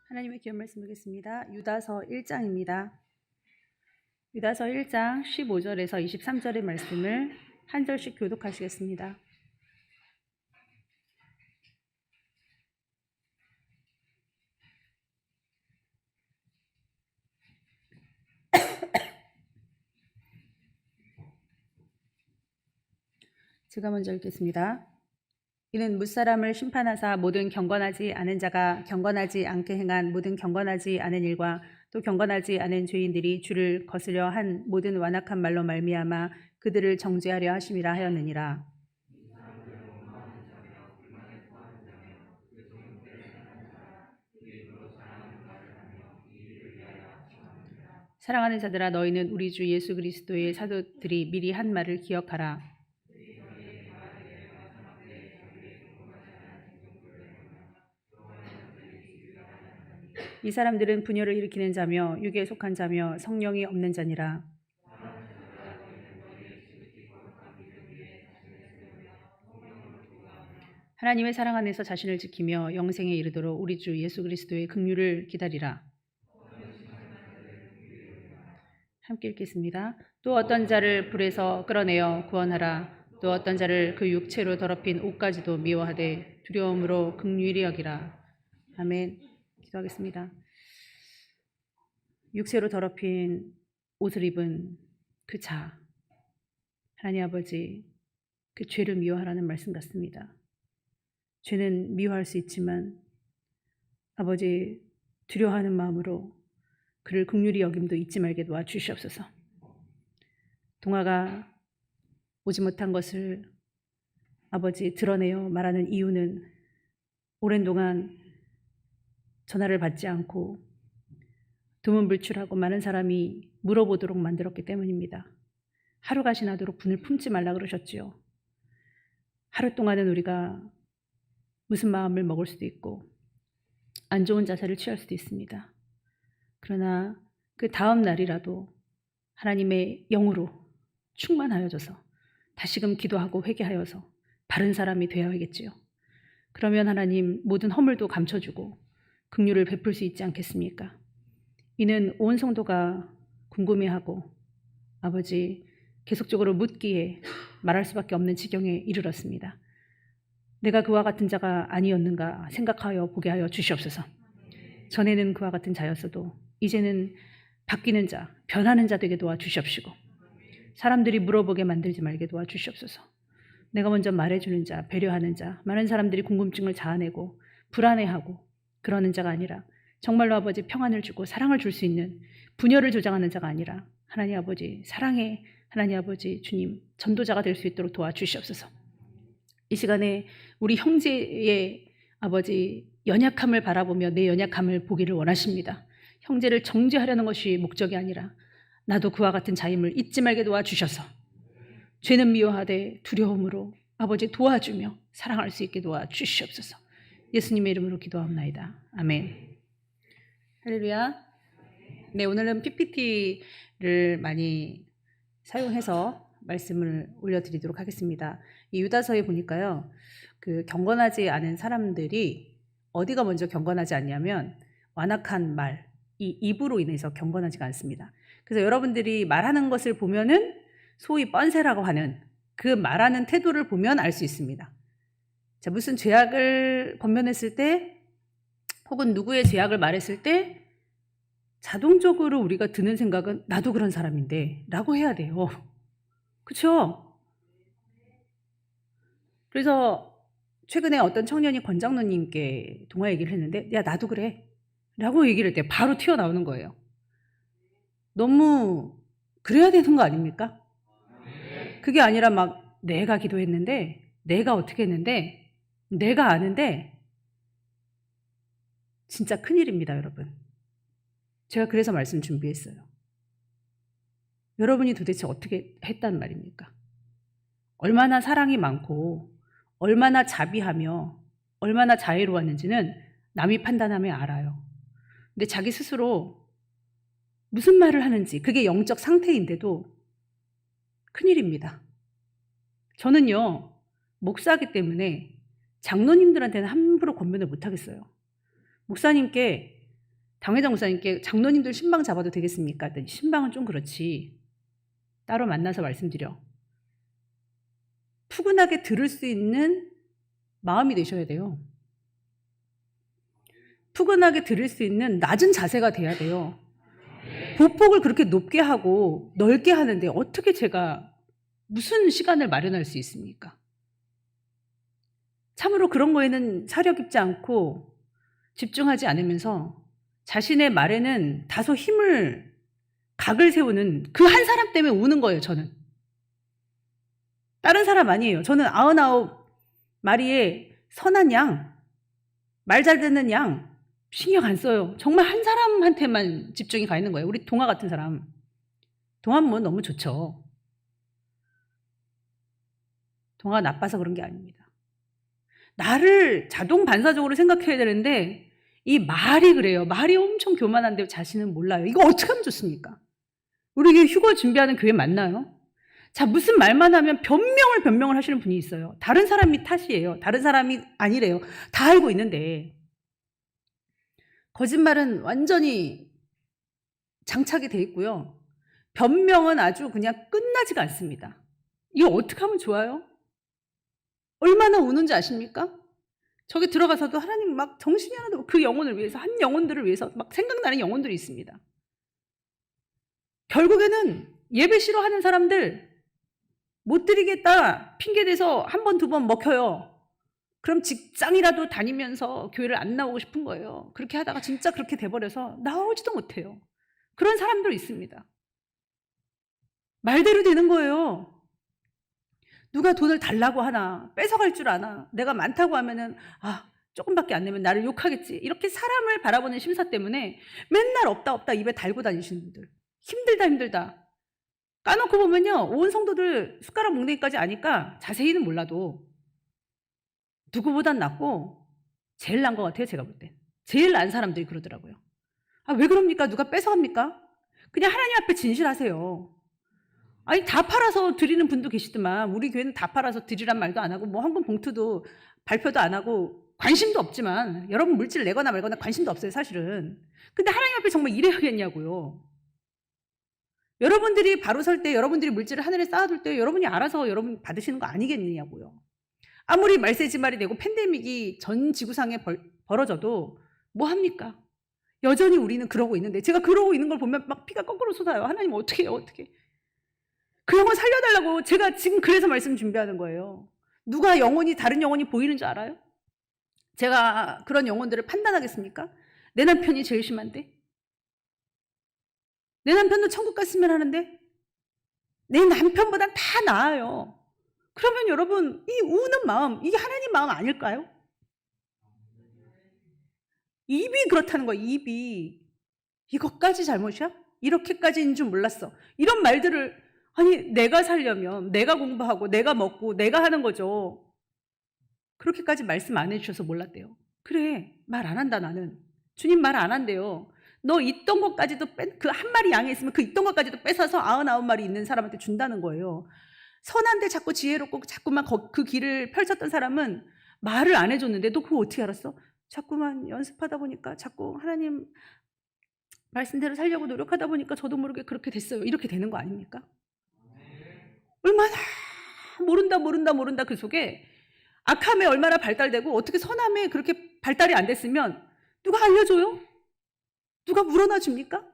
하나님의 귀한 말씀 보겠습니다. 유다서 1장입니다. 유다서 1장 15절에서 23절의 말씀을 한 절씩 교독하시겠습니다. 제가 먼저 읽겠습니다. 이는 뭇사람을 심판하사 모든 경건하지 않은 자가 경건하지 않게 행한 모든 경건하지 않은 일과 또 경건하지 않은 죄인들이 주를 거스려 한 모든 완악한 말로 말미암아 그들을 정죄하려 하심이라 하였느니라. 사랑하는 자들아, 너희는 우리 주 예수 그리스도의 사도들이 미리 한 말을 기억하라. 이 사람들은 분열을 일으키는 자며 육에 속한 자며 성령이 없는 자니라. 하나님의 사랑 안에서 자신을 지키며 영생에 이르도록 우리 주 예수 그리스도의 긍휼을 기다리라. 함께 읽겠습니다. 또 어떤 자를 불에서 끌어내어 구원하라. 또 어떤 자를 그 육체로 더럽힌 옷까지도 미워하되 두려움으로 긍휼히 여기라. 아멘. 기도하겠습니다. 육체로 더럽힌 옷을 입은 그 자, 하나님 아버지, 그 죄를 미워하라는 말씀 같습니다. 죄는 미워할 수 있지만 아버지, 두려워하는 마음으로 그를 긍휼히 여김도 잊지 말게 도와주시옵소서. 동화가 오지 못한 것을 아버지 드러내어 말하는 이유는 오랜 동안 전화를 받지 않고 두문불출하고 많은 사람이 물어보도록 만들었기 때문입니다. 하루가 지나도록 분을 품지 말라 그러셨지요. 하루 동안은 우리가 무슨 마음을 먹을 수도 있고 안 좋은 자세를 취할 수도 있습니다. 그러나 그 다음 날이라도 하나님의 영으로 충만하여져서 다시금 기도하고 회개하여서 바른 사람이 되어야겠지요. 그러면 하나님 모든 허물도 감춰주고 긍휼을 베풀 수 있지 않겠습니까? 이는 온 성도가 궁금해하고 아버지 계속적으로 묻기에 말할 수밖에 없는 지경에 이르렀습니다. 내가 그와 같은 자가 아니었는가 생각하여 보게 하여 주시옵소서. 전에는 그와 같은 자였어도 이제는 바뀌는 자, 변하는 자 되게 도와주시옵시고 사람들이 물어보게 만들지 말게 도와주시옵소서. 내가 먼저 말해주는 자, 배려하는 자, 많은 사람들이 궁금증을 자아내고 불안해하고 그러는 자가 아니라 정말로 아버지 평안을 주고 사랑을 줄 수 있는 분열을 조장하는 자가 아니라 하나님 아버지 사랑의 하나님 아버지 주님 전도자가 될 수 있도록 도와주시옵소서. 이 시간에 우리 형제의 아버지 연약함을 바라보며 내 연약함을 보기를 원하십니다. 형제를 정죄하려는 것이 목적이 아니라 나도 그와 같은 자임을 잊지 말게 도와주셔서 죄는 미워하되 두려움으로 아버지 도와주며 사랑할 수 있게 도와주시옵소서. 예수님의 이름으로 기도합나이다. 아멘. 할렐루야. 네, 오늘은 PPT를 많이 사용해서 말씀을 올려드리도록 하겠습니다. 이 유다서에 보니까요, 그 경건하지 않은 사람들이 어디가 먼저 경건하지 않냐면 완악한 말, 이 입으로 인해서 경건하지가 않습니다. 그래서 여러분들이 말하는 것을 보면은 소위 뻔세라고 하는 그 말하는 태도를 보면 알 수 있습니다. 자, 무슨 죄악을 권면했을 때 혹은 누구의 죄악을 말했을 때 자동적으로 우리가 드는 생각은 나도 그런 사람인데 라고 해야 돼요. 그렇죠? 그래서 최근에 어떤 청년이 권장로님께 동화 얘기를 했는데 야 나도 그래 라고 얘기를 할 때 바로 튀어나오는 거예요. 너무 그래야 되는 거 아닙니까? 그게 아니라 막 내가 기도했는데 내가 어떻게 했는데 내가 아는데 진짜 큰일입니다, 여러분. 제가 그래서 말씀 준비했어요. 여러분이 도대체 어떻게 했단 말입니까? 얼마나 사랑이 많고 얼마나 자비하며 얼마나 자애로웠는지는 남이 판단하며 알아요. 근데 자기 스스로 무슨 말을 하는지 그게 영적 상태인데도 큰일입니다. 저는요, 목사이기 때문에 장로님들한테는 함부로 권면을 못하겠어요. 목사님께 당회장 목사님께 장로님들 신방 잡아도 되겠습니까? 했더니 신방은 좀 그렇지. 따로 만나서 말씀드려. 푸근하게 들을 수 있는 마음이 되셔야 돼요. 푸근하게 들을 수 있는 낮은 자세가 돼야 돼요. 보폭을 그렇게 높게 하고 넓게 하는데 어떻게 제가 무슨 시간을 마련할 수 있습니까? 참으로 그런 거에는 사려 깊지 않고 집중하지 않으면서 자신의 말에는 다소 각을 세우는 그 한 사람 때문에 우는 거예요, 저는. 다른 사람 아니에요. 저는 99마리의 선한 양, 말 잘 듣는 양, 신경 안 써요. 정말 한 사람한테만 집중이 가 있는 거예요. 우리 동화 같은 사람. 동화 뭐 너무 좋죠. 동화가 나빠서 그런 게 아닙니다. 나를 자동 반사적으로 생각해야 되는데 이 말이 그래요. 말이 엄청 교만한데 자신은 몰라요. 이거 어떻게 하면 좋습니까? 우리 이게 휴거 준비하는 교회 맞나요? 자, 무슨 말만 하면 변명을 하시는 분이 있어요. 다른 사람이 탓이에요. 다른 사람이 아니래요. 다 알고 있는데 거짓말은 완전히 장착이 돼 있고요. 변명은 아주 그냥 끝나지가 않습니다. 이거 어떻게 하면 좋아요? 얼마나 우는지 아십니까? 저기 들어가서도 하나님 막 정신이 하나도 그 영혼을 위해서 한 영혼들을 위해서 막 생각나는 영혼들이 있습니다. 결국에는 예배 싫어하는 사람들 못 드리겠다 핑계대서 한 번, 두 번 먹혀요. 그럼 직장이라도 다니면서 교회를 안 나오고 싶은 거예요. 그렇게 하다가 진짜 그렇게 돼버려서 나오지도 못해요. 그런 사람들 있습니다. 말대로 되는 거예요. 누가 돈을 달라고 하나, 뺏어갈 줄 아나, 내가 많다고 하면은, 조금밖에 안 내면 나를 욕하겠지. 이렇게 사람을 바라보는 심사 때문에 맨날 없다 입에 달고 다니시는 분들. 힘들다. 까놓고 보면요, 온 성도들 숟가락 먹는 것까지 아니까 자세히는 몰라도 누구보단 낫고 제일 난 것 같아요, 제가 볼 때. 제일 난 사람들이 그러더라고요. 왜 그럽니까? 누가 뺏어갑니까? 그냥 하나님 앞에 진실하세요. 아니, 다 팔아서 드리는 분도 계시더만 우리 교회는 다 팔아서 드리란 말도 안 하고 뭐 헌금 봉투도 발표도 안 하고 관심도 없지만 여러분 물질 내거나 말거나 관심도 없어요, 사실은. 근데 하나님 앞에 정말 이래야겠냐고요. 여러분들이 바로 설 때 여러분들이 물질을 하늘에 쌓아둘 때 여러분이 알아서 여러분 받으시는 거 아니겠느냐고요. 아무리 말세지말이 되고 팬데믹이 전 지구상에 벌어져도 뭐 합니까? 여전히 우리는 그러고 있는데 제가 그러고 있는 걸 보면 막 피가 거꾸로 쏟아요. 하나님 어떻게 해요? 어떻게? 그 영혼 살려달라고 제가 지금 그래서 말씀 준비하는 거예요. 누가 다른 영혼이 보이는 줄 알아요? 제가 그런 영혼들을 판단하겠습니까? 내 남편이 제일 심한데? 내 남편도 천국 갔으면 하는데? 내 남편보단 다 나아요. 그러면 여러분, 이 우는 마음, 이게 하나님 마음 아닐까요? 입이 그렇다는 거야, 입이. 이것까지 잘못이야? 이렇게까지인 줄 몰랐어. 이런 말들을, 내가 살려면 내가 공부하고 내가 먹고 내가 하는 거죠. 그렇게까지 말씀 안 해주셔서 몰랐대요. 그래, 말 안 한다 나는. 주님 말 안 한대요. 너 있던 것까지도 그 한 마리 양에 있으면 그 있던 것까지도 뺏어서 99마리 있는 사람한테 준다는 거예요. 선한데 자꾸 지혜롭고 자꾸만 그 길을 펼쳤던 사람은 말을 안 해줬는데 너 그거 어떻게 알았어? 자꾸만 연습하다 보니까 자꾸 하나님 말씀대로 살려고 노력하다 보니까 저도 모르게 그렇게 됐어요. 이렇게 되는 거 아닙니까? 얼마나 모른다 그 속에 악함에 얼마나 발달되고 어떻게 선함에 그렇게 발달이 안 됐으면 누가 알려줘요? 누가 물어나 줍니까?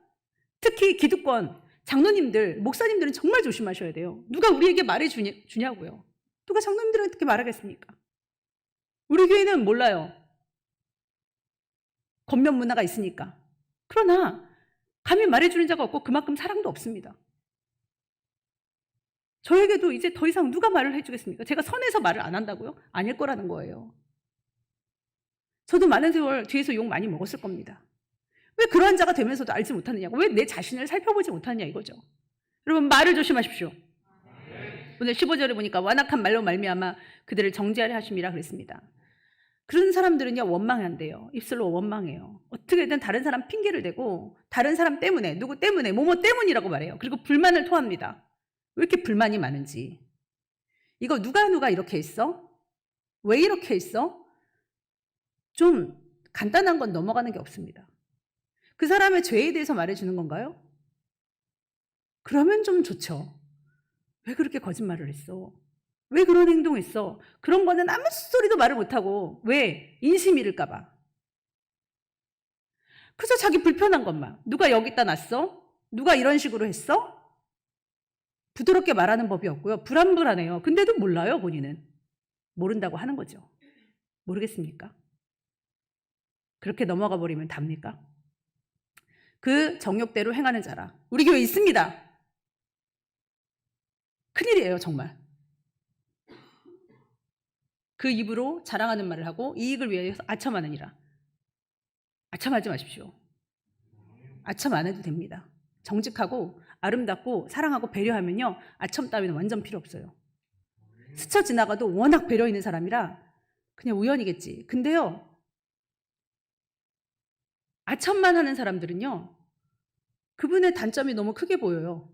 특히 기득권, 장로님들, 목사님들은 정말 조심하셔야 돼요. 누가 우리에게 말해주냐고요. 누가 장로님들한테 어떻게 말하겠습니까? 우리 교회는 몰라요. 겉면 문화가 있으니까. 그러나 감히 말해주는 자가 없고 그만큼 사랑도 없습니다. 저에게도 이제 더 이상 누가 말을 해주겠습니까? 제가 선에서 말을 안 한다고요? 아닐 거라는 거예요. 저도 많은 세월 뒤에서 욕 많이 먹었을 겁니다. 왜 그러한 자가 되면서도 알지 못하느냐고. 왜 내 자신을 살펴보지 못하느냐 이거죠. 여러분 말을 조심하십시오. 오늘 15절에 보니까 완악한 말로 말미암아 그들을 정죄하려 하심이라 그랬습니다. 그런 사람들은요 원망한대요. 입술로 원망해요. 어떻게든 다른 사람 핑계를 대고 다른 사람 때문에 누구 때문에 뭐뭐 때문이라고 말해요. 그리고 불만을 토합니다. 왜 이렇게 불만이 많은지. 이거 누가 이렇게 했어? 왜 이렇게 했어? 좀 간단한 건 넘어가는 게 없습니다. 그 사람의 죄에 대해서 말해주는 건가요? 그러면 좀 좋죠. 왜 그렇게 거짓말을 했어? 왜 그런 행동했어? 그런 거는 아무 소리도 말을 못하고. 왜? 인심 잃을까 봐. 그래서 자기 불편한 것만. 누가 여기다 놨어? 누가 이런 식으로 했어? 부드럽게 말하는 법이 없고요. 불안불안해요. 근데도 몰라요, 본인은. 모른다고 하는 거죠. 모르겠습니까? 그렇게 넘어가 버리면 답니까? 그 정욕대로 행하는 자라. 우리 교회 있습니다. 큰일이에요, 정말. 그 입으로 자랑하는 말을 하고 이익을 위해서 아첨하느니라. 아첨하지 마십시오. 아첨 안 해도 됩니다. 정직하고 아름답고 사랑하고 배려하면요, 아첨 따위는 완전 필요 없어요. 스쳐 지나가도 워낙 배려 있는 사람이라 그냥 우연이겠지. 근데요, 아첨만 하는 사람들은요, 그분의 단점이 너무 크게 보여요.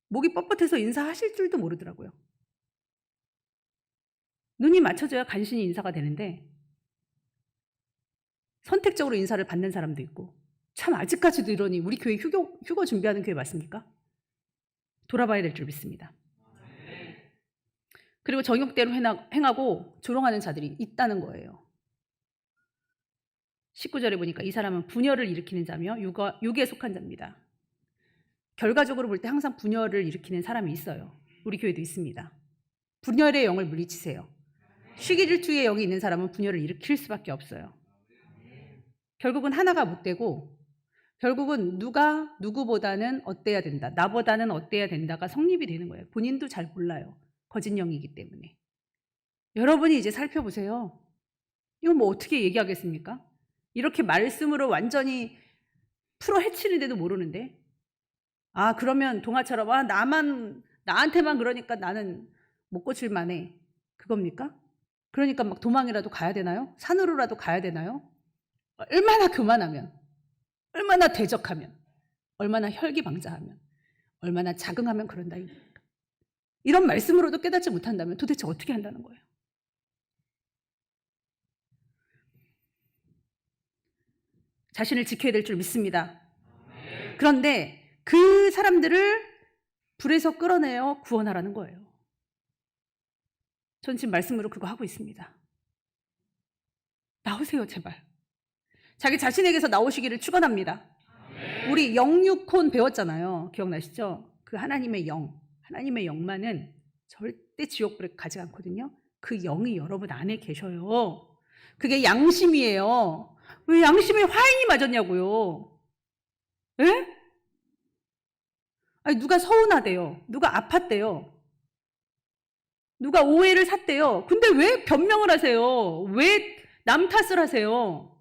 목이 뻣뻣해서 인사하실 줄도 모르더라고요. 눈이 맞춰져야 간신히 인사가 되는데 선택적으로 인사를 받는 사람도 있고. 참 아직까지도 이러니 우리 교회 휴거 준비하는 교회 맞습니까? 돌아봐야 될 줄 믿습니다. 그리고 정욕대로 행하고 조롱하는 자들이 있다는 거예요. 19절에 보니까 이 사람은 분열을 일으키는 자며 육에 속한 자입니다. 결과적으로 볼 때 항상 분열을 일으키는 사람이 있어요. 우리 교회도 있습니다. 분열의 영을 물리치세요. 시기질투의 영이 있는 사람은 분열을 일으킬 수밖에 없어요. 결국은 하나가 못 되고, 결국은 누가 누구보다는 어때야 된다, 나보다는 어때야 된다가 성립이 되는 거예요. 본인도 잘 몰라요. 거짓 영이기 때문에. 여러분이 이제 살펴보세요. 이거 뭐 어떻게 얘기하겠습니까? 이렇게 말씀으로 완전히 풀어 헤치는데도 모르는데, 아, 그러면 동화처럼 나한테만 그러니까 나는 못 고칠 만해. 그겁니까? 그러니까 막 도망이라도 가야 되나요? 산으로라도 가야 되나요? 얼마나 교만하면, 얼마나 대적하면, 얼마나 혈기방자하면, 얼마나 자긍하면 그런다. 이런 말씀으로도 깨닫지 못한다면 도대체 어떻게 한다는 거예요? 자신을 지켜야 될 줄 믿습니다. 그런데 그 사람들을 불에서 끌어내어 구원하라는 거예요. 전 지금 말씀으로 그거 하고 있습니다. 나오세요, 제발. 자기 자신에게서 나오시기를 축원합니다. 우리 영육혼 배웠잖아요. 기억나시죠? 그 하나님의 영만은 절대 지옥불에 가지 않거든요. 그 영이 여러분 안에 계셔요. 그게 양심이에요. 왜 양심에 화인이 맞았냐고요? 예? 아니, 누가 서운하대요. 누가 아팠대요. 누가 오해를 샀대요. 근데 왜 변명을 하세요? 왜 남 탓을 하세요?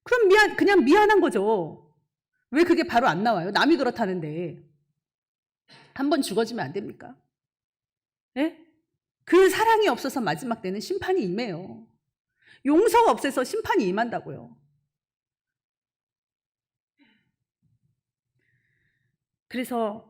그럼 그냥 미안한 거죠. 왜 그게 바로 안 나와요? 남이 그렇다는데. 한번 죽어지면 안 됩니까? 예? 그 사랑이 없어서 마지막 때는 심판이 임해요. 용서가 없어서 심판이 임한다고요. 그래서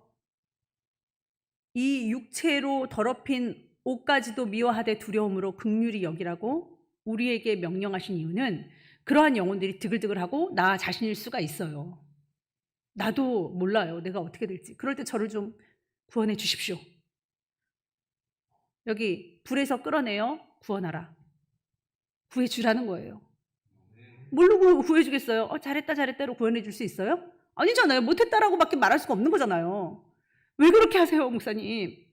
이 육체로 더럽힌 옷까지도 미워하되 두려움으로 긍휼히 여기라고 우리에게 명령하신 이유는 그러한 영혼들이 드글드글하고 나 자신일 수가 있어요. 나도 몰라요. 내가 어떻게 될지. 그럴 때 저를 좀 구원해 주십시오. 여기 불에서 끌어내어 구원하라. 구해주라는 거예요. 뭘로 구해주겠어요? 잘했다로 구원해 줄 수 있어요? 아니잖아요. 못했다라고밖에 말할 수가 없는 거잖아요. 왜 그렇게 하세요, 목사님?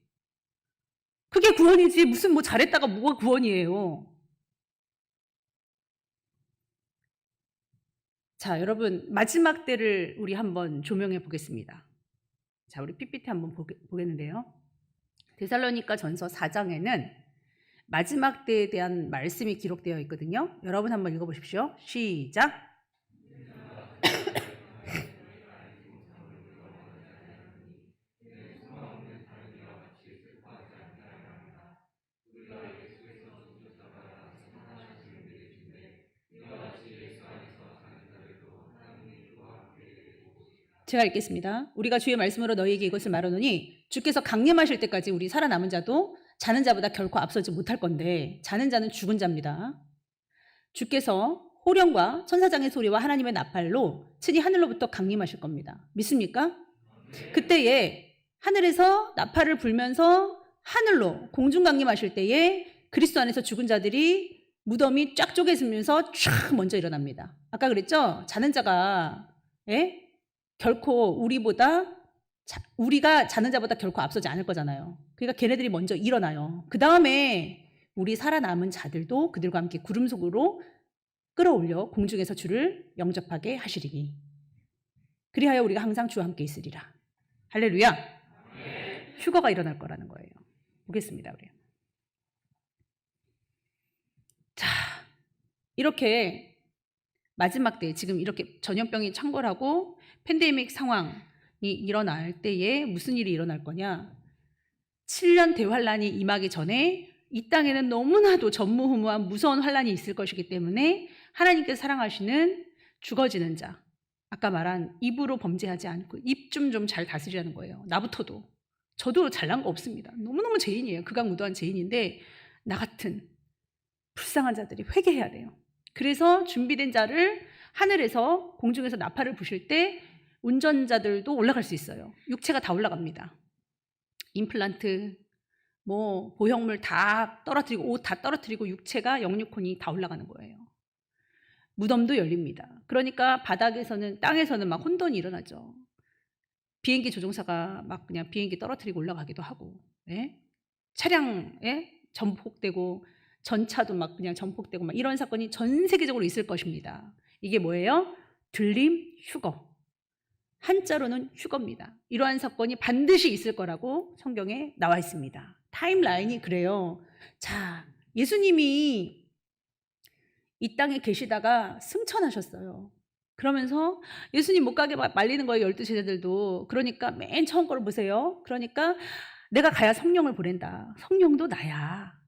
그게 구원이지 무슨 뭐 잘했다가 뭐가 구원이에요. 자, 여러분 마지막 때를 우리 한번 조명해 보겠습니다. 자, 우리 PPT 한번 보겠는데요. 데살로니가 전서 4장에는 마지막 때에 대한 말씀이 기록되어 있거든요. 여러분 한번 읽어보십시오. 시작. 제가 읽겠습니다. 우리가 주의 말씀으로 너희에게 이것을 말하노니 주께서 강림하실 때까지 우리 살아남은 자도 자는 자보다 결코 앞서지 못할 건데 자는 자는 죽은 자입니다. 주께서 호령과 천사장의 소리와 하나님의 나팔로 친히 하늘로부터 강림하실 겁니다. 믿습니까? 그때에 하늘에서 나팔을 불면서 하늘로 공중 강림하실 때에 그리스도 안에서 죽은 자들이 무덤이 쫙 쪼개지면서 쫙 먼저 일어납니다. 아까 그랬죠? 자는 자가 결코 우리가 자는 자보다 결코 앞서지 않을 거잖아요. 그러니까 걔네들이 먼저 일어나요. 그 다음에 우리 살아남은 자들도 그들과 함께 구름 속으로 끌어올려 공중에서 주를 영접하게 하시리니 그리하여 우리가 항상 주와 함께 있으리라. 할렐루야. 휴거가 일어날 거라는 거예요. 보겠습니다. 우리. 자, 이렇게 마지막 때 지금 이렇게 전염병이 창궐하고 팬데믹 상황이 일어날 때에 무슨 일이 일어날 거냐? 7년 대환란이 임하기 전에 이 땅에는 너무나도 전무후무한 무서운 환란이 있을 것이기 때문에 하나님께서 사랑하시는 죽어지는 자, 아까 말한 입으로 범죄하지 않고 입 좀 잘 다스리라는 거예요. 나부터도. 저도 잘난 거 없습니다. 너무너무 죄인이에요. 극악무도한 죄인인데 나 같은 불쌍한 자들이 회개해야 돼요. 그래서 준비된 자를 하늘에서 공중에서 나팔을 부실 때 운전자들도 올라갈 수 있어요. 육체가 다 올라갑니다. 임플란트, 보형물 다 떨어뜨리고 옷 다 떨어뜨리고 육체가 영육혼이 다 올라가는 거예요. 무덤도 열립니다. 그러니까 바닥에서는 땅에서는 막 혼돈이 일어나죠. 비행기 조종사가 막 그냥 비행기 떨어뜨리고 올라가기도 하고, 차량에 전폭되고 전차도 막 그냥 전폭되고 막 이런 사건이 전 세계적으로 있을 것입니다. 이게 뭐예요? 들림 휴거. 한자로는 휴거입니다. 이러한 사건이 반드시 있을 거라고 성경에 나와 있습니다. 타임라인이 그래요. 자, 예수님이 이 땅에 계시다가 승천하셨어요. 그러면서 예수님 못 가게 말리는 거예요. 12 제자들도. 그러니까 맨 처음 거를 보세요. 그러니까 내가 가야 성령을 보낸다. 성령도 나야.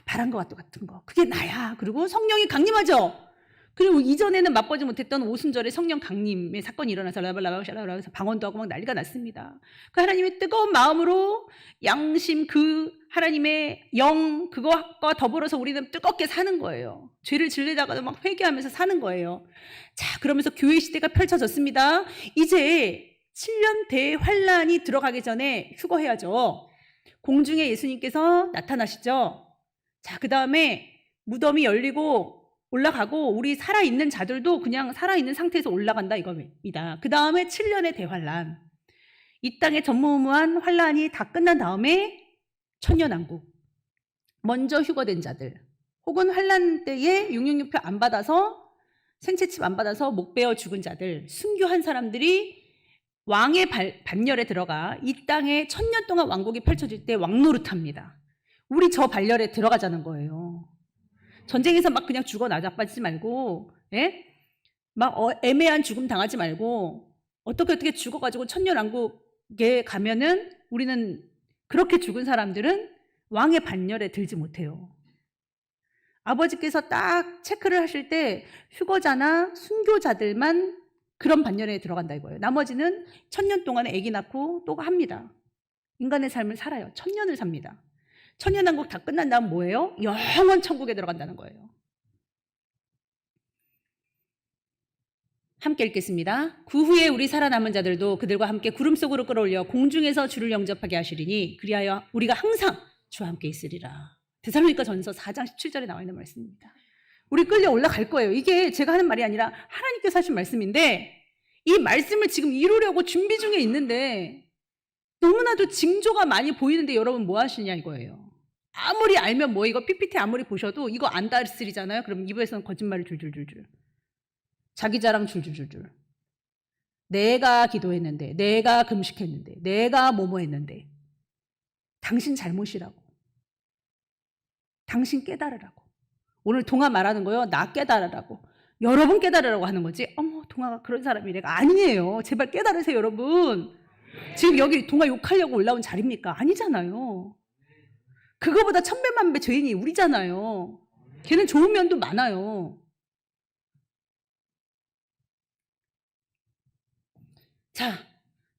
바람과 같은 거. 그게 나야. 그리고 성령이 강림하죠. 그리고 이전에는 맛보지 못했던 오순절에 성령 강림의 사건이 일어나서 라발라발라발라서 방언도 하고 막 난리가 났습니다. 그 하나님의 뜨거운 마음으로 양심 그 하나님의 영 그거와 더불어서 우리는 뜨겁게 사는 거예요. 죄를 질리다가도 막 회개하면서 사는 거예요. 자, 그러면서 교회 시대가 펼쳐졌습니다. 이제 7년 대환란이 들어가기 전에 휴거해야죠. 공중에 예수님께서 나타나시죠. 자, 그 다음에 무덤이 열리고 올라가고 우리 살아있는 자들도 그냥 살아있는 상태에서 올라간다 이겁니다. 그 다음에 7년의 대환란. 이 땅의 전무후무한 환란이 다 끝난 다음에 천년왕국. 먼저 휴거된 자들 혹은 환란 때에 666표 안 받아서 생체칩 안 받아서 목 베어 죽은 자들 순교한 사람들이 왕의 반열에 들어가 이 땅에 1000년 동안 왕국이 펼쳐질 때 왕노릇합니다. 우리 저 반열에 들어가자는 거예요. 전쟁에서 막 그냥 죽어 나자빠지지 말고, 막 애매한 죽음 당하지 말고 어떻게 죽어가지고 천년왕국에 가면은 우리는 그렇게 죽은 사람들은 왕의 반열에 들지 못해요. 아버지께서 딱 체크를 하실 때 휴거자나 순교자들만 그런 반열에 들어간다 이거예요. 나머지는 1000년 동안에 아기 낳고 또 합니다. 인간의 삶을 살아요. 1000년을 삽니다. 천년왕국 다 끝난 다음 뭐예요? 영원 천국에 들어간다는 거예요. 함께 읽겠습니다. 그 후에 우리 살아남은 자들도 그들과 함께 구름 속으로 끌어올려 공중에서 주를 영접하게 하시리니 그리하여 우리가 항상 주와 함께 있으리라. 데살로니가 전서 4장 17절에 나와 있는 말씀입니다. 우리 끌려 올라갈 거예요. 이게 제가 하는 말이 아니라 하나님께서 하신 말씀인데 이 말씀을 지금 이루려고 준비 중에 있는데 너무나도 징조가 많이 보이는데 여러분 뭐 하시냐 이거예요. 아무리 알면 뭐 이거 PPT 아무리 보셔도 이거 안 다스리잖아요. 그럼 입에서는 거짓말을 줄줄줄줄. 자기 자랑 줄줄줄줄. 내가 기도했는데, 내가 금식했는데, 내가 뭐뭐 했는데. 당신 잘못이라고. 당신 깨달으라고. 오늘 동아 말하는 거요. 나 깨달으라고. 여러분 깨달으라고 하는 거지. 어머, 동아가 그런 사람이래가 아니에요. 제발 깨달으세요, 여러분. 지금 여기 동아 욕하려고 올라온 자리입니까? 아니잖아요. 그거보다 천배만배 죄인이 우리잖아요. 걔는 좋은 면도 많아요. 자,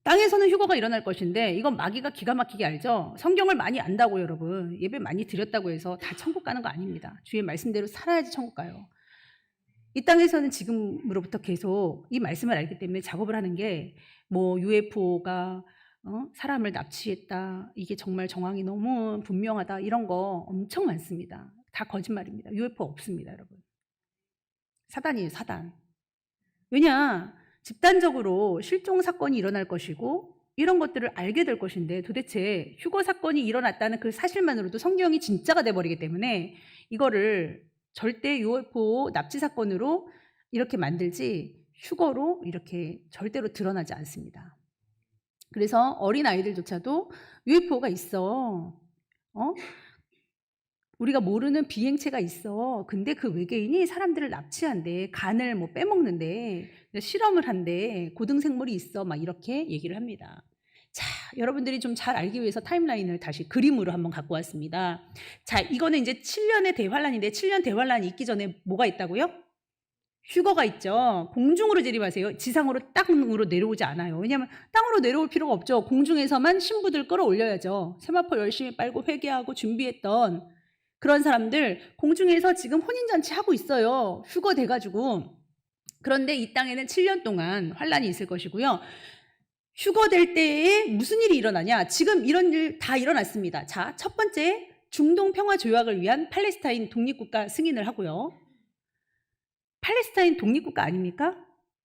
땅에서는 휴거가 일어날 것인데 이건 마귀가 기가 막히게 알죠? 성경을 많이 안다고 여러분 예배 많이 드렸다고 해서 다 천국 가는 거 아닙니다. 주의 말씀대로 살아야지 천국 가요. 이 땅에서는 지금으로부터 계속 이 말씀을 알기 때문에 작업을 하는 게 뭐 UFO가 사람을 납치했다. 이게 정말 정황이 너무 분명하다. 이런 거 엄청 많습니다. 다 거짓말입니다. UFO 없습니다, 여러분. 사단이에요, 사단. 왜냐? 집단적으로 실종 사건이 일어날 것이고 이런 것들을 알게 될 것인데 도대체 휴거 사건이 일어났다는 그 사실만으로도 성경이 진짜가 돼버리기 때문에 이거를 절대 UFO 납치 사건으로 이렇게 만들지 휴거로 이렇게 절대로 드러나지 않습니다. 그래서 어린 아이들조차도 UFO가 있어. 우리가 모르는 비행체가 있어. 근데 그 외계인이 사람들을 납치한대. 간을 뭐 빼먹는데. 실험을 한대. 고등생물이 있어. 막 이렇게 얘기를 합니다. 자, 여러분들이 좀 잘 알기 위해서 타임라인을 다시 그림으로 한번 갖고 왔습니다. 자, 이거는 이제 7년의 대환란인데 7년 대환란이 있기 전에 뭐가 있다고요? 휴거가 있죠. 공중으로 재림하세요. 지상으로 땅으로 내려오지 않아요. 왜냐하면 땅으로 내려올 필요가 없죠. 공중에서만 신부들 끌어올려야죠. 세마포 열심히 빨고 회개하고 준비했던 그런 사람들 공중에서 지금 혼인잔치 하고 있어요. 휴거 돼가지고. 그런데 이 땅에는 7년 동안 환란이 있을 것이고요. 휴거될 때에 무슨 일이 일어나냐? 지금 이런 일 다 일어났습니다. 자, 첫 번째 중동 평화 조약을 위한 팔레스타인 독립국가 승인을 하고요. 팔레스타인 독립국가 아닙니까?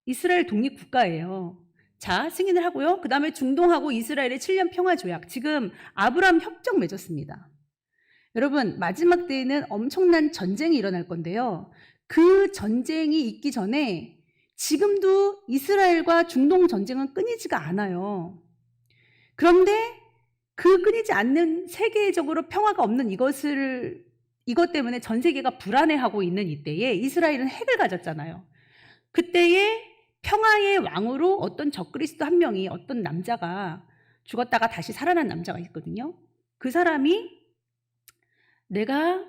이스라엘 독립국가예요. 자, 승인을 하고요. 그 다음에 중동하고 이스라엘의 7년 평화 조약. 지금 아브라함 협정 맺었습니다. 여러분, 마지막 때에는 엄청난 전쟁이 일어날 건데요. 그 전쟁이 있기 전에 지금도 이스라엘과 중동 전쟁은 끊이지가 않아요. 그런데 그 끊이지 않는 세계적으로 평화가 없는 이것 때문에 전 세계가 불안해하고 있는 이때에 이스라엘은 핵을 가졌잖아요. 그때에 평화의 왕으로 어떤 적그리스도 한 명이 어떤 남자가 죽었다가 다시 살아난 남자가 있거든요. 그 사람이 내가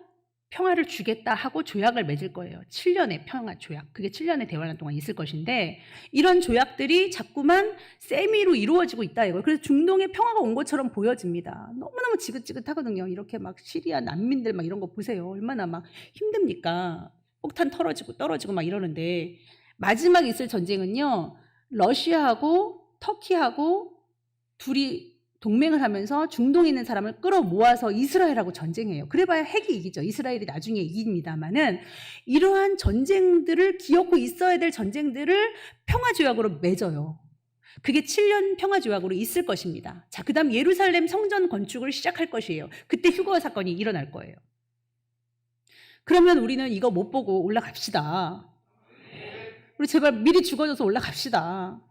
평화를 주겠다 하고 조약을 맺을 거예요. 7년의 평화 조약. 그게 7년의 대환란 동안 있을 것인데 이런 조약들이 자꾸만 세미로 이루어지고 있다 이거예요. 그래서 중동에 평화가 온 것처럼 보여집니다. 너무너무 지긋지긋하거든요. 이렇게 막 시리아 난민들 막 이런 거 보세요. 얼마나 막 힘듭니까? 폭탄 털어지고 떨어지고 막 이러는데 마지막 있을 전쟁은요. 러시아하고 터키하고 둘이 동맹을 하면서 중동에 있는 사람을 끌어모아서 이스라엘하고 전쟁해요. 그래봐야 핵이 이기죠. 이스라엘이 나중에 이깁니다만은 이러한 전쟁들을 기억하고 있어야 될 전쟁들을 평화조약으로 맺어요. 그게 7년 평화조약으로 있을 것입니다. 자, 그 다음 예루살렘 성전 건축을 시작할 것이에요. 그때 휴거 사건이 일어날 거예요. 그러면 우리는 이거 못 보고 올라갑시다. 우리 제발 미리 죽어져서 올라갑시다.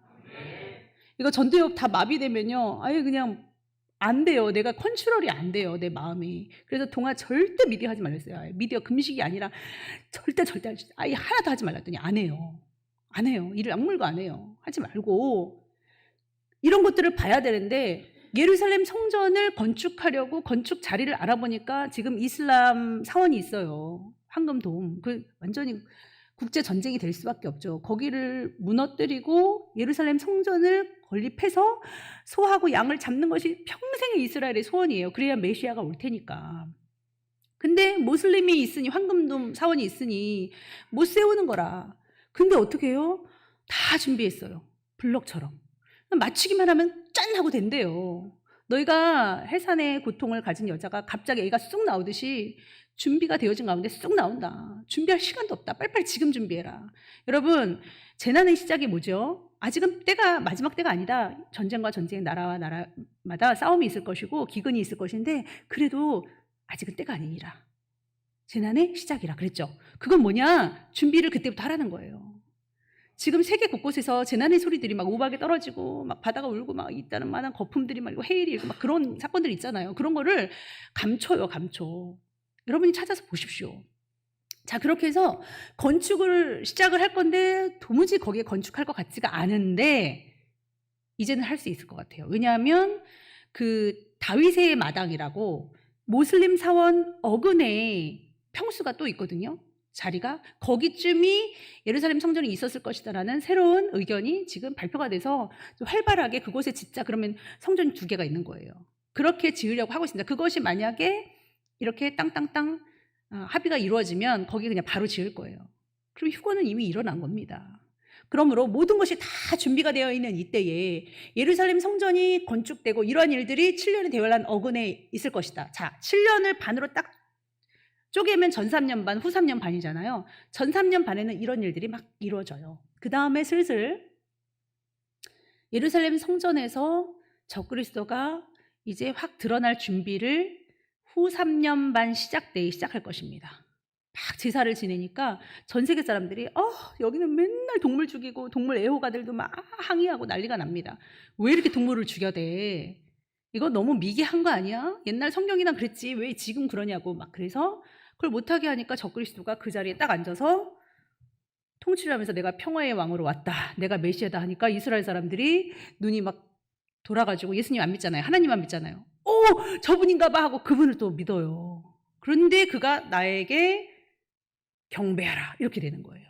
이거 전도엽 다 마비되면요. 아예 그냥 안 돼요. 내가 컨트롤이 안 돼요. 내 마음이. 그래서 동화 절대 미디어 하지 말랬어요. 미디어 금식이 아니라 절대 아예 하나도 하지 말랬더니 안 해요. 안 해요. 일을 악물고 안 해요. 하지 말고 이런 것들을 봐야 되는데 예루살렘 성전을 건축하려고 건축 자리를 알아보니까 지금 이슬람 사원이 있어요. 황금돔. 그 완전히 국제 전쟁이 될 수밖에 없죠. 거기를 무너뜨리고 예루살렘 성전을 건립해서 소하고 양을 잡는 것이 평생의 이스라엘의 소원이에요. 그래야 메시아가 올 테니까. 근데 모슬림이 있으니 황금돔 사원이 있으니 못 세우는 거라. 근데 어떻게 해요? 다 준비했어요. 블럭처럼. 맞추기만 하면 짠 하고 된대요. 너희가 해산의 고통을 가진 여자가 갑자기 애가 쑥 나오듯이 준비가 되어진 가운데 쑥 나온다. 준비할 시간도 없다. 빨리빨리 지금 준비해라. 여러분, 재난의 시작이 뭐죠? 아직은 때가 마지막 때가 아니다. 전쟁과 전쟁, 나라와 나라마다 싸움이 있을 것이고 기근이 있을 것인데 그래도 아직은 때가 아니니라. 재난의 시작이라 그랬죠. 그건 뭐냐? 준비를 그때부터 하라는 거예요. 지금 세계 곳곳에서 재난의 소리들이 막 우박에 떨어지고 막 바다가 울고 막 있다는 많은 거품들이 막 헤일이 일고 막 그런 사건들 있잖아요. 그런 거를 감춰요, 감춰. 여러분이 찾아서 보십시오. 자, 그렇게 해서 건축을 시작을 할 건데 도무지 거기에 건축할 것 같지가 않은데 이제는 할 수 있을 것 같아요. 왜냐하면 그 다윗의 마당이라고 모슬림 사원 어근에 평수가 또 있거든요. 자리가 거기쯤이 예루살렘 성전이 있었을 것이다라는 새로운 의견이 지금 발표가 돼서 좀 활발하게 그곳에 짓자 그러면 성전이 2개가 있는 거예요. 그렇게 지으려고 하고 있습니다. 그것이 만약에 이렇게 땅땅땅 합의가 이루어지면 거기 그냥 바로 지을 거예요. 그럼 휴거는 이미 일어난 겁니다. 그러므로 모든 것이 다 준비가 되어 있는 이때에 예루살렘 성전이 건축되고 이러한 일들이 7년의 대환란 어근에 있을 것이다. 자, 7년을 반으로 딱 쪼개면 전 3년 반, 후 3년 반이잖아요. 전 3년 반에는 이런 일들이 막 이루어져요. 그 다음에 슬슬 예루살렘 성전에서 적그리스도가 이제 확 드러날 준비를 후 3년 반 시작할 것입니다. 막 제사를 지내니까 전 세계 사람들이 여기는 맨날 동물 죽이고 동물 애호가들도 막 항의하고 난리가 납니다. 왜 이렇게 동물을 죽여대? 이거 너무 미개한 거 아니야? 옛날 성경이랑 그랬지 왜 지금 그러냐고 막 그래서 그걸 못하게 하니까 적그리스도가 그 자리에 딱 앉아서 통치를 하면서 내가 평화의 왕으로 왔다. 내가 메시아다 하니까 이스라엘 사람들이 눈이 막 돌아가지고 예수님 안 믿잖아요. 하나님만 믿잖아요. 저분인가 봐 하고 그분을 또 믿어요. 그런데 그가 나에게 경배하라 이렇게 되는 거예요.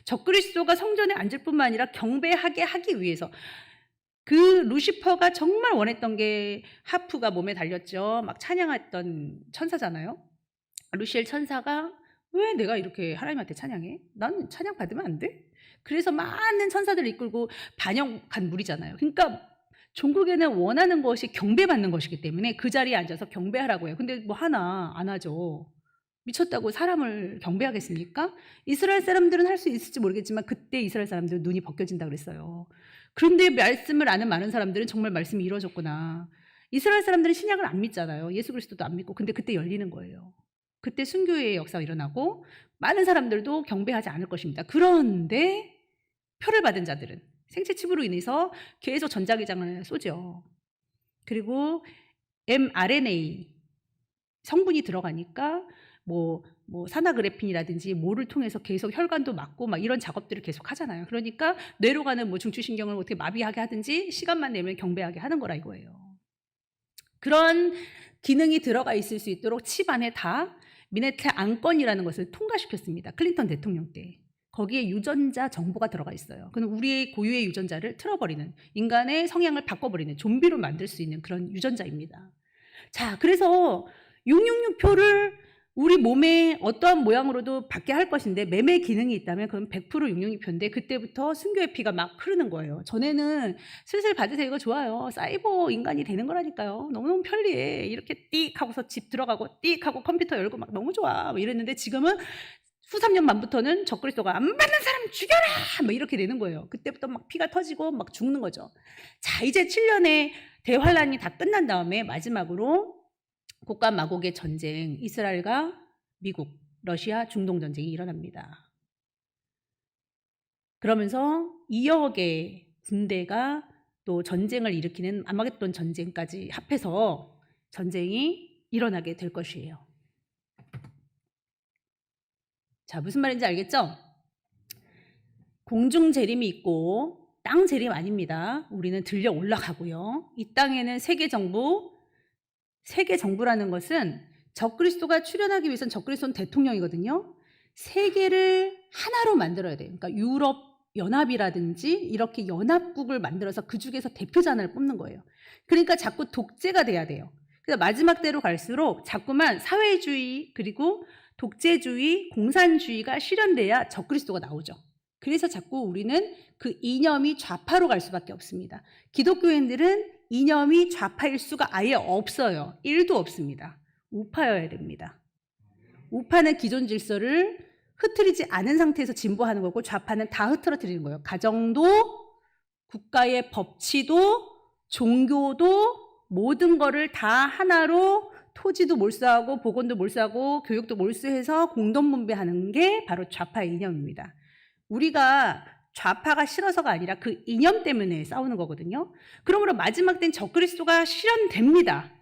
적그리스도가 성전에 앉을 뿐만 아니라 경배하게 하기 위해서 그 루시퍼가 정말 원했던 게 하프가 몸에 달렸죠. 막 찬양했던 천사잖아요. 루시엘 천사가 왜 내가 이렇게 하나님한테 찬양해? 난 찬양 받으면 안 돼? 그래서 많은 천사들을 이끌고 반역한 무리잖아요. 그러니까 종국에는 원하는 것이 경배받는 것이기 때문에 그 자리에 앉아서 경배하라고 해요. 근데 뭐 하나 안 하죠. 미쳤다고 사람을 경배하겠습니까? 이스라엘 사람들은 할 수 있을지 모르겠지만 그때 이스라엘 사람들은 눈이 벗겨진다 그랬어요. 그런데 말씀을 아는 많은 사람들은 정말 말씀이 이루어졌구나. 이스라엘 사람들은 신약을 안 믿잖아요. 예수 그리스도도 안 믿고. 근데 그때 열리는 거예요. 그때 순교의 역사가 일어나고 많은 사람들도 경배하지 않을 것입니다. 그런데 표를 받은 자들은 생체칩으로 인해서 계속 전자기장을 쏘죠. 그리고 mRNA 성분이 들어가니까 뭐 산화그래핀이라든지 뭐를 통해서 계속 혈관도 막고 막 이런 작업들을 계속 하잖아요. 그러니까 뇌로 가는 뭐 중추신경을 어떻게 마비하게 하든지 시간만 내면 경배하게 하는 거라 이거예요. 그런 기능이 들어가 있을 수 있도록 칩 안에 다 미네트 안건이라는 것을 통과시켰습니다. 클린턴 대통령 때. 거기에 유전자 정보가 들어가 있어요. 그럼 우리의 고유의 유전자를 틀어버리는, 인간의 성향을 바꿔버리는, 좀비로 만들 수 있는 그런 유전자입니다. 자, 그래서 666표를 우리 몸에 어떠한 모양으로도 받게 할 것인데 매매 기능이 있다면 그건 100% 666표인데 그때부터 순교의 피가 막 흐르는 거예요. 전에는 슬슬 받으세요. 이거 좋아요. 사이버 인간이 되는 거라니까요. 너무너무 편리해. 이렇게 띡 하고서 집 들어가고 띡 하고 컴퓨터 열고 막 너무 좋아. 뭐 이랬는데 지금은 후 3년 반부터는 적그리스도가 안 받는 사람 죽여라! 뭐 이렇게 되는 거예요. 그때부터 막 피가 터지고 막 죽는 거죠. 자, 이제 7년의 대환란이 다 끝난 다음에 마지막으로 곡과 마곡의 전쟁, 이스라엘과 미국, 러시아, 중동 전쟁이 일어납니다. 그러면서 2억의 군대가 또 전쟁을 일으키는 아마겟돈 전쟁까지 합해서 전쟁이 일어나게 될 것이에요. 자, 무슨 말인지 알겠죠? 공중 재림이 있고 땅 재림 아닙니다. 우리는 들려 올라가고요. 이 땅에는 세계 정부라는 것은 적그리스도가 출현하기 위해서는 적그리스도는 대통령이거든요. 세계를 하나로 만들어야 돼요. 그러니까 유럽 연합이라든지 이렇게 연합국을 만들어서 그 중에서 대표자 하나를 뽑는 거예요. 그러니까 자꾸 독재가 돼야 돼요. 그래서 마지막 때로 갈수록 자꾸만 사회주의 그리고 독재주의, 공산주의가 실현돼야 적그리스도가 나오죠. 그래서 자꾸 우리는 그 이념이 좌파로 갈 수밖에 없습니다. 기독교인들은 이념이 좌파일 수가 아예 없어요. 1도 없습니다. 우파여야 됩니다. 우파는 기존 질서를 흐트리지 않은 상태에서 진보하는 거고 좌파는 다 흐트러뜨리는 거예요. 가정도, 국가의 법치도, 종교도 모든 거를 다 하나로 토지도 몰수하고 보건도 몰수하고 교육도 몰수해서 공동분배하는 게 바로 좌파의 이념입니다. 우리가 좌파가 싫어서가 아니라 그 이념 때문에 싸우는 거거든요. 그러므로 마지막 때는 적그리스도가 실현됩니다.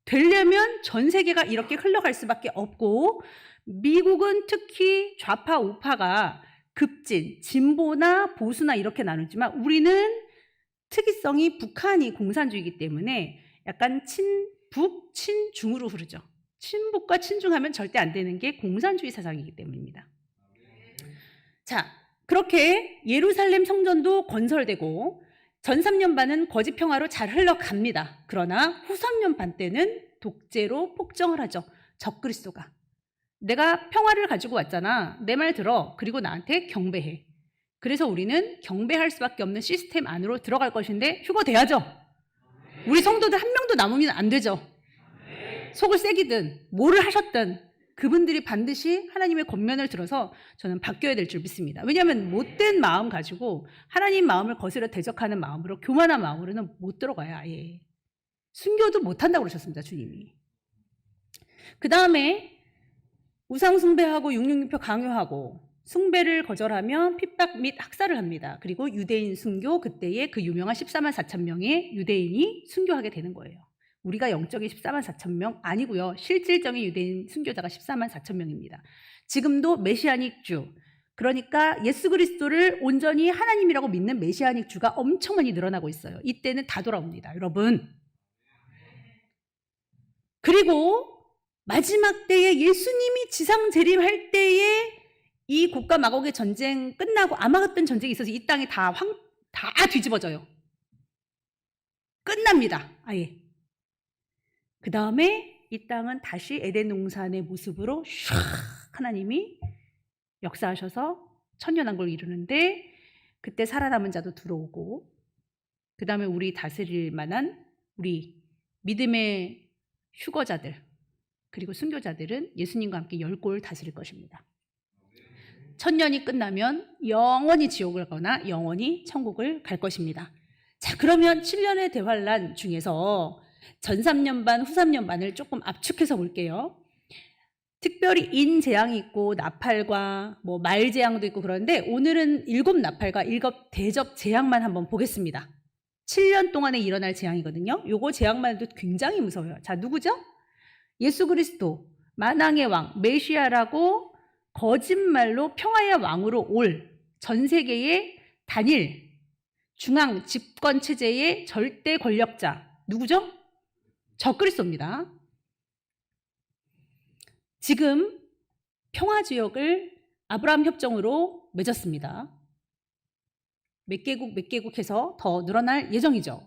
되려면 전 세계가 이렇게 흘러갈 수밖에 없고 미국은 특히 좌파 우파가 급진, 진보나 보수나 이렇게 나누지만 우리는 특이성이 북한이 공산주의이기 때문에 약간 친북, 친중으로 흐르죠. 친북과 친중하면 절대 안 되는 게 공산주의 사상이기 때문입니다. 자, 그렇게 예루살렘 성전도 건설되고 전 3년 반은 거짓 평화로 잘 흘러갑니다. 그러나 후 3년 반 때는 독재로 폭정을 하죠. 적그리스도가. 내가 평화를 가지고 왔잖아. 내 말 들어. 그리고 나한테 경배해. 그래서 우리는 경배할 수밖에 없는 시스템 안으로 들어갈 것인데 휴거돼야죠. 우리 성도들 한 명도 남으면 안 되죠. 속을 새기든 뭐를 하셨든 그분들이 반드시 하나님의 권면을 들어서 저는 바뀌어야 될 줄 믿습니다. 왜냐하면 못된 마음 가지고 하나님 마음을 거스려 대적하는 마음으로, 교만한 마음으로는 못 들어가요. 아예. 순교도 못한다고 그러셨습니다. 주님이. 그 다음에 우상 숭배하고 666표 강요하고 숭배를 거절하면 핍박 및 학살을 합니다. 그리고 유대인 순교, 그때의 그 유명한 14만 4천 명의 유대인이 순교하게 되는 거예요. 우리가 영적인 14만 4천 명 아니고요. 실질적인 유대인 순교자가 14만 4천 명입니다. 지금도 메시아닉 주, 그러니까 예수 그리스도를 온전히 하나님이라고 믿는 메시아닉 주가 엄청 많이 늘어나고 있어요. 이때는 다 돌아옵니다. 여러분. 그리고 마지막 때에 예수님이 지상 재림할 때에 이 곡과 마곡의 전쟁 끝나고 아마겟돈 전쟁이 있어서 이 땅이 다 뒤집어져요. 끝납니다. 아예. 그 다음에 이 땅은 다시 에덴 동산의 모습으로 샥 하나님이 역사하셔서 천년왕국을 이루는데 그때 살아남은 자도 들어오고 그 다음에 우리 다스릴 만한 우리 믿음의 휴거자들 그리고 순교자들은 예수님과 함께 10골 다스릴 것입니다. 천년이 끝나면 영원히 지옥을 가거나 영원히 천국을 갈 것입니다. 자, 그러면 7년의 대환란 중에서 전 3년 반, 후 3년 반을 조금 압축해서 볼게요. 특별히 인재앙이 있고 나팔과 뭐 말재앙도 있고 그런데 오늘은 7나팔과 7대접 재앙만 한번 보겠습니다. 7년 동안에 일어날 재앙이거든요. 요거 재앙만 해도 굉장히 무서워요. 자, 누구죠? 예수 그리스도, 만왕의 왕, 메시아라고 거짓말로 평화의 왕으로 올 전 세계의 단일 중앙 집권 체제의 절대 권력자 누구죠? 적그리스도입니다. 지금 평화지역을 아브라함 협정으로 맺었습니다. 몇 개국 해서 더 늘어날 예정이죠.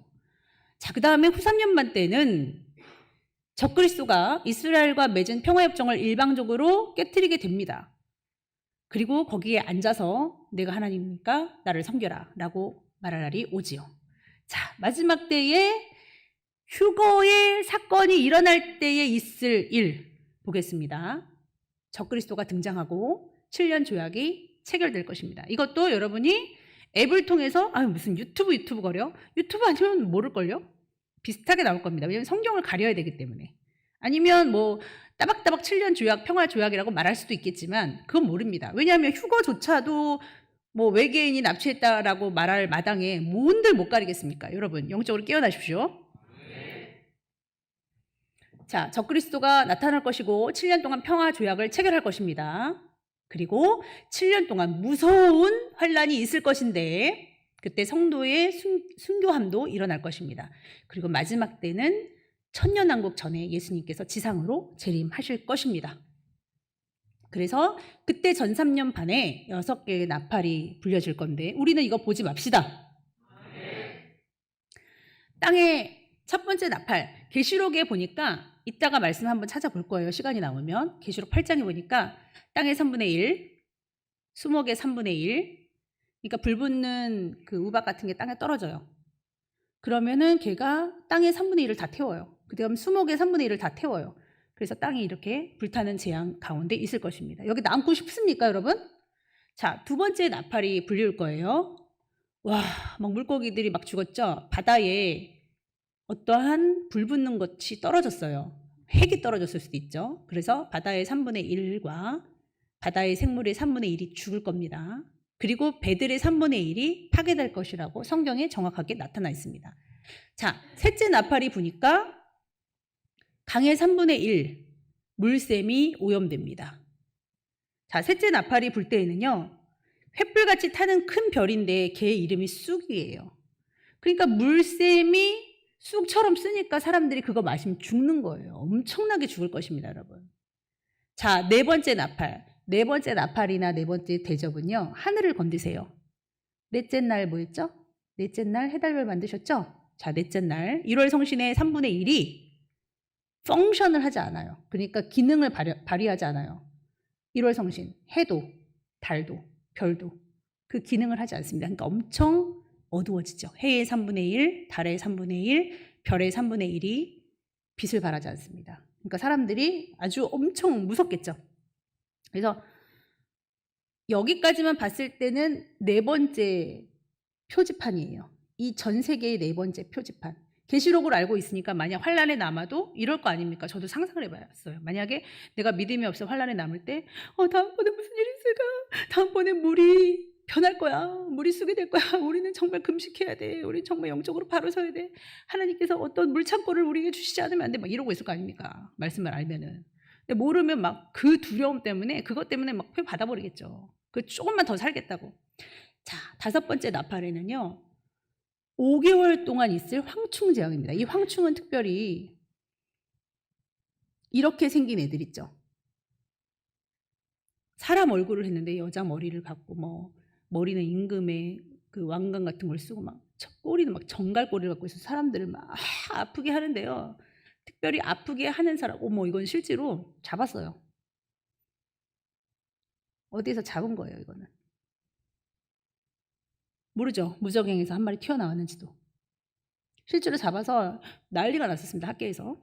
자, 그 다음에 후 3년 반 때는 적그리스도가 이스라엘과 맺은 평화협정을 일방적으로 깨트리게 됩니다. 그리고 거기에 앉아서 내가 하나님이니까 나를 섬겨라 라고 말할 날이 오지요. 자, 마지막 때에 휴거의 사건이 일어날 때에 있을 일 보겠습니다. 적그리스도가 등장하고 7년 조약이 체결될 것입니다. 이것도 여러분이 앱을 통해서 무슨 유튜브 거려? 유튜브 아니면 모를걸요? 비슷하게 나올 겁니다. 왜냐하면 성경을 가려야 되기 때문에. 아니면 뭐 따박따박 7년 조약, 평화 조약이라고 말할 수도 있겠지만 그건 모릅니다. 왜냐하면 휴거조차도 뭐 외계인이 납치했다라고 말할 마당에 뭔들 못 가리겠습니까? 여러분 영적으로 깨어나십시오. 자, 적그리스도가 나타날 것이고 7년 동안 평화 조약을 체결할 것입니다. 그리고 7년 동안 무서운 환란이 있을 것인데 그때 성도의 순교함도 일어날 것입니다. 그리고 마지막 때는 천년왕국 전에 예수님께서 지상으로 재림하실 것입니다. 그래서 그때 전 3년 반에 6개의 나팔이 불려질 건데 우리는 이거 보지 맙시다. 땅의 첫 번째 나팔, 계시록에 보니까 이따가 말씀 한번 찾아볼 거예요. 시간이 남으면. 계시록 8장에 보니까 땅의 3분의 1, 수목의 3분의 1, 그러니까 불 붙는 그 우박 같은 게 땅에 떨어져요. 그러면은 걔가 땅의 3분의 1을 다 태워요. 그 다음 수목의 3분의 1을 다 태워요. 그래서 땅이 이렇게 불타는 재앙 가운데 있을 것입니다. 여기 남고 싶습니까, 여러분? 자, 두 번째 나팔이 불릴 거예요. 와, 막 물고기들이 막 죽었죠? 바다에 어떠한 불 붙는 것이 떨어졌어요. 핵이 떨어졌을 수도 있죠. 그래서 바다의 3분의 1과 바다의 생물의 3분의 1이 죽을 겁니다. 그리고 배들의 3분의 1이 파괴될 것이라고 성경에 정확하게 나타나 있습니다. 자, 셋째 나팔이 부니까 강의 3분의 1 물샘이 오염됩니다. 자, 셋째 나팔이 불 때에는요. 횃불같이 타는 큰 별인데 걔의 이름이 쑥이에요. 그러니까 물샘이 쑥처럼 쓰니까 사람들이 그거 마시면 죽는 거예요. 엄청나게 죽을 것입니다, 여러분. 자, 네 번째 나팔. 네 번째 나팔이나 네 번째 대접은요. 하늘을 건드세요. 넷째 날 뭐였죠? 넷째 날 해달별 만드셨죠? 자, 넷째 날 1월 성신의 3분의 1이 펑션을 하지 않아요. 그러니까 기능을 발휘하지 않아요. 1월 성신, 해도, 달도, 별도 그 기능을 하지 않습니다. 그러니까 엄청 어두워지죠. 해의 3분의 1, 달의 3분의 1, 별의 3분의 1이 빛을 발하지 않습니다. 그러니까 사람들이 아주 엄청 무섭겠죠. 그래서 여기까지만 봤을 때는 네 번째 표지판이에요. 이 전 세계의 네 번째 표지판. 계시록을 알고 있으니까 만약 환란에 남아도 이럴 거 아닙니까? 저도 상상을 해봤어요. 만약에 내가 믿음이 없어 환란에 남을 때 다음번에 무슨 일이 있을까? 다음번에 물이 변할 거야. 물이 쓰게 될 거야. 우리는 정말 금식해야 돼. 우리는 정말 영적으로 바로 서야 돼. 하나님께서 어떤 물창고를 우리에게 주시지 않으면 안 돼. 막 이러고 있을 거 아닙니까? 말씀을 알면은. 근데 모르면 막 그 두려움 때문에 그것 때문에 막 표 받아버리겠죠. 그 조금만 더 살겠다고. 자, 5번째 나팔에는요. 5개월 동안 있을 황충 재앙입니다. 이 황충은 특별히 이렇게 생긴 애들 있죠. 사람 얼굴을 했는데 여자 머리를 갖고 뭐 머리는 임금의 그 왕관 같은 걸 쓰고 막 꼬리는 막 정갈 꼬리를 갖고 있어서 사람들을 막 아프게 하는데요. 특별히 아프게 하는 사람, 이건 실제로 잡았어요. 어디에서 잡은 거예요, 이거는. 모르죠. 무적행에서 한 마리 튀어나왔는지도. 실제로 잡아서 난리가 났었습니다, 학계에서.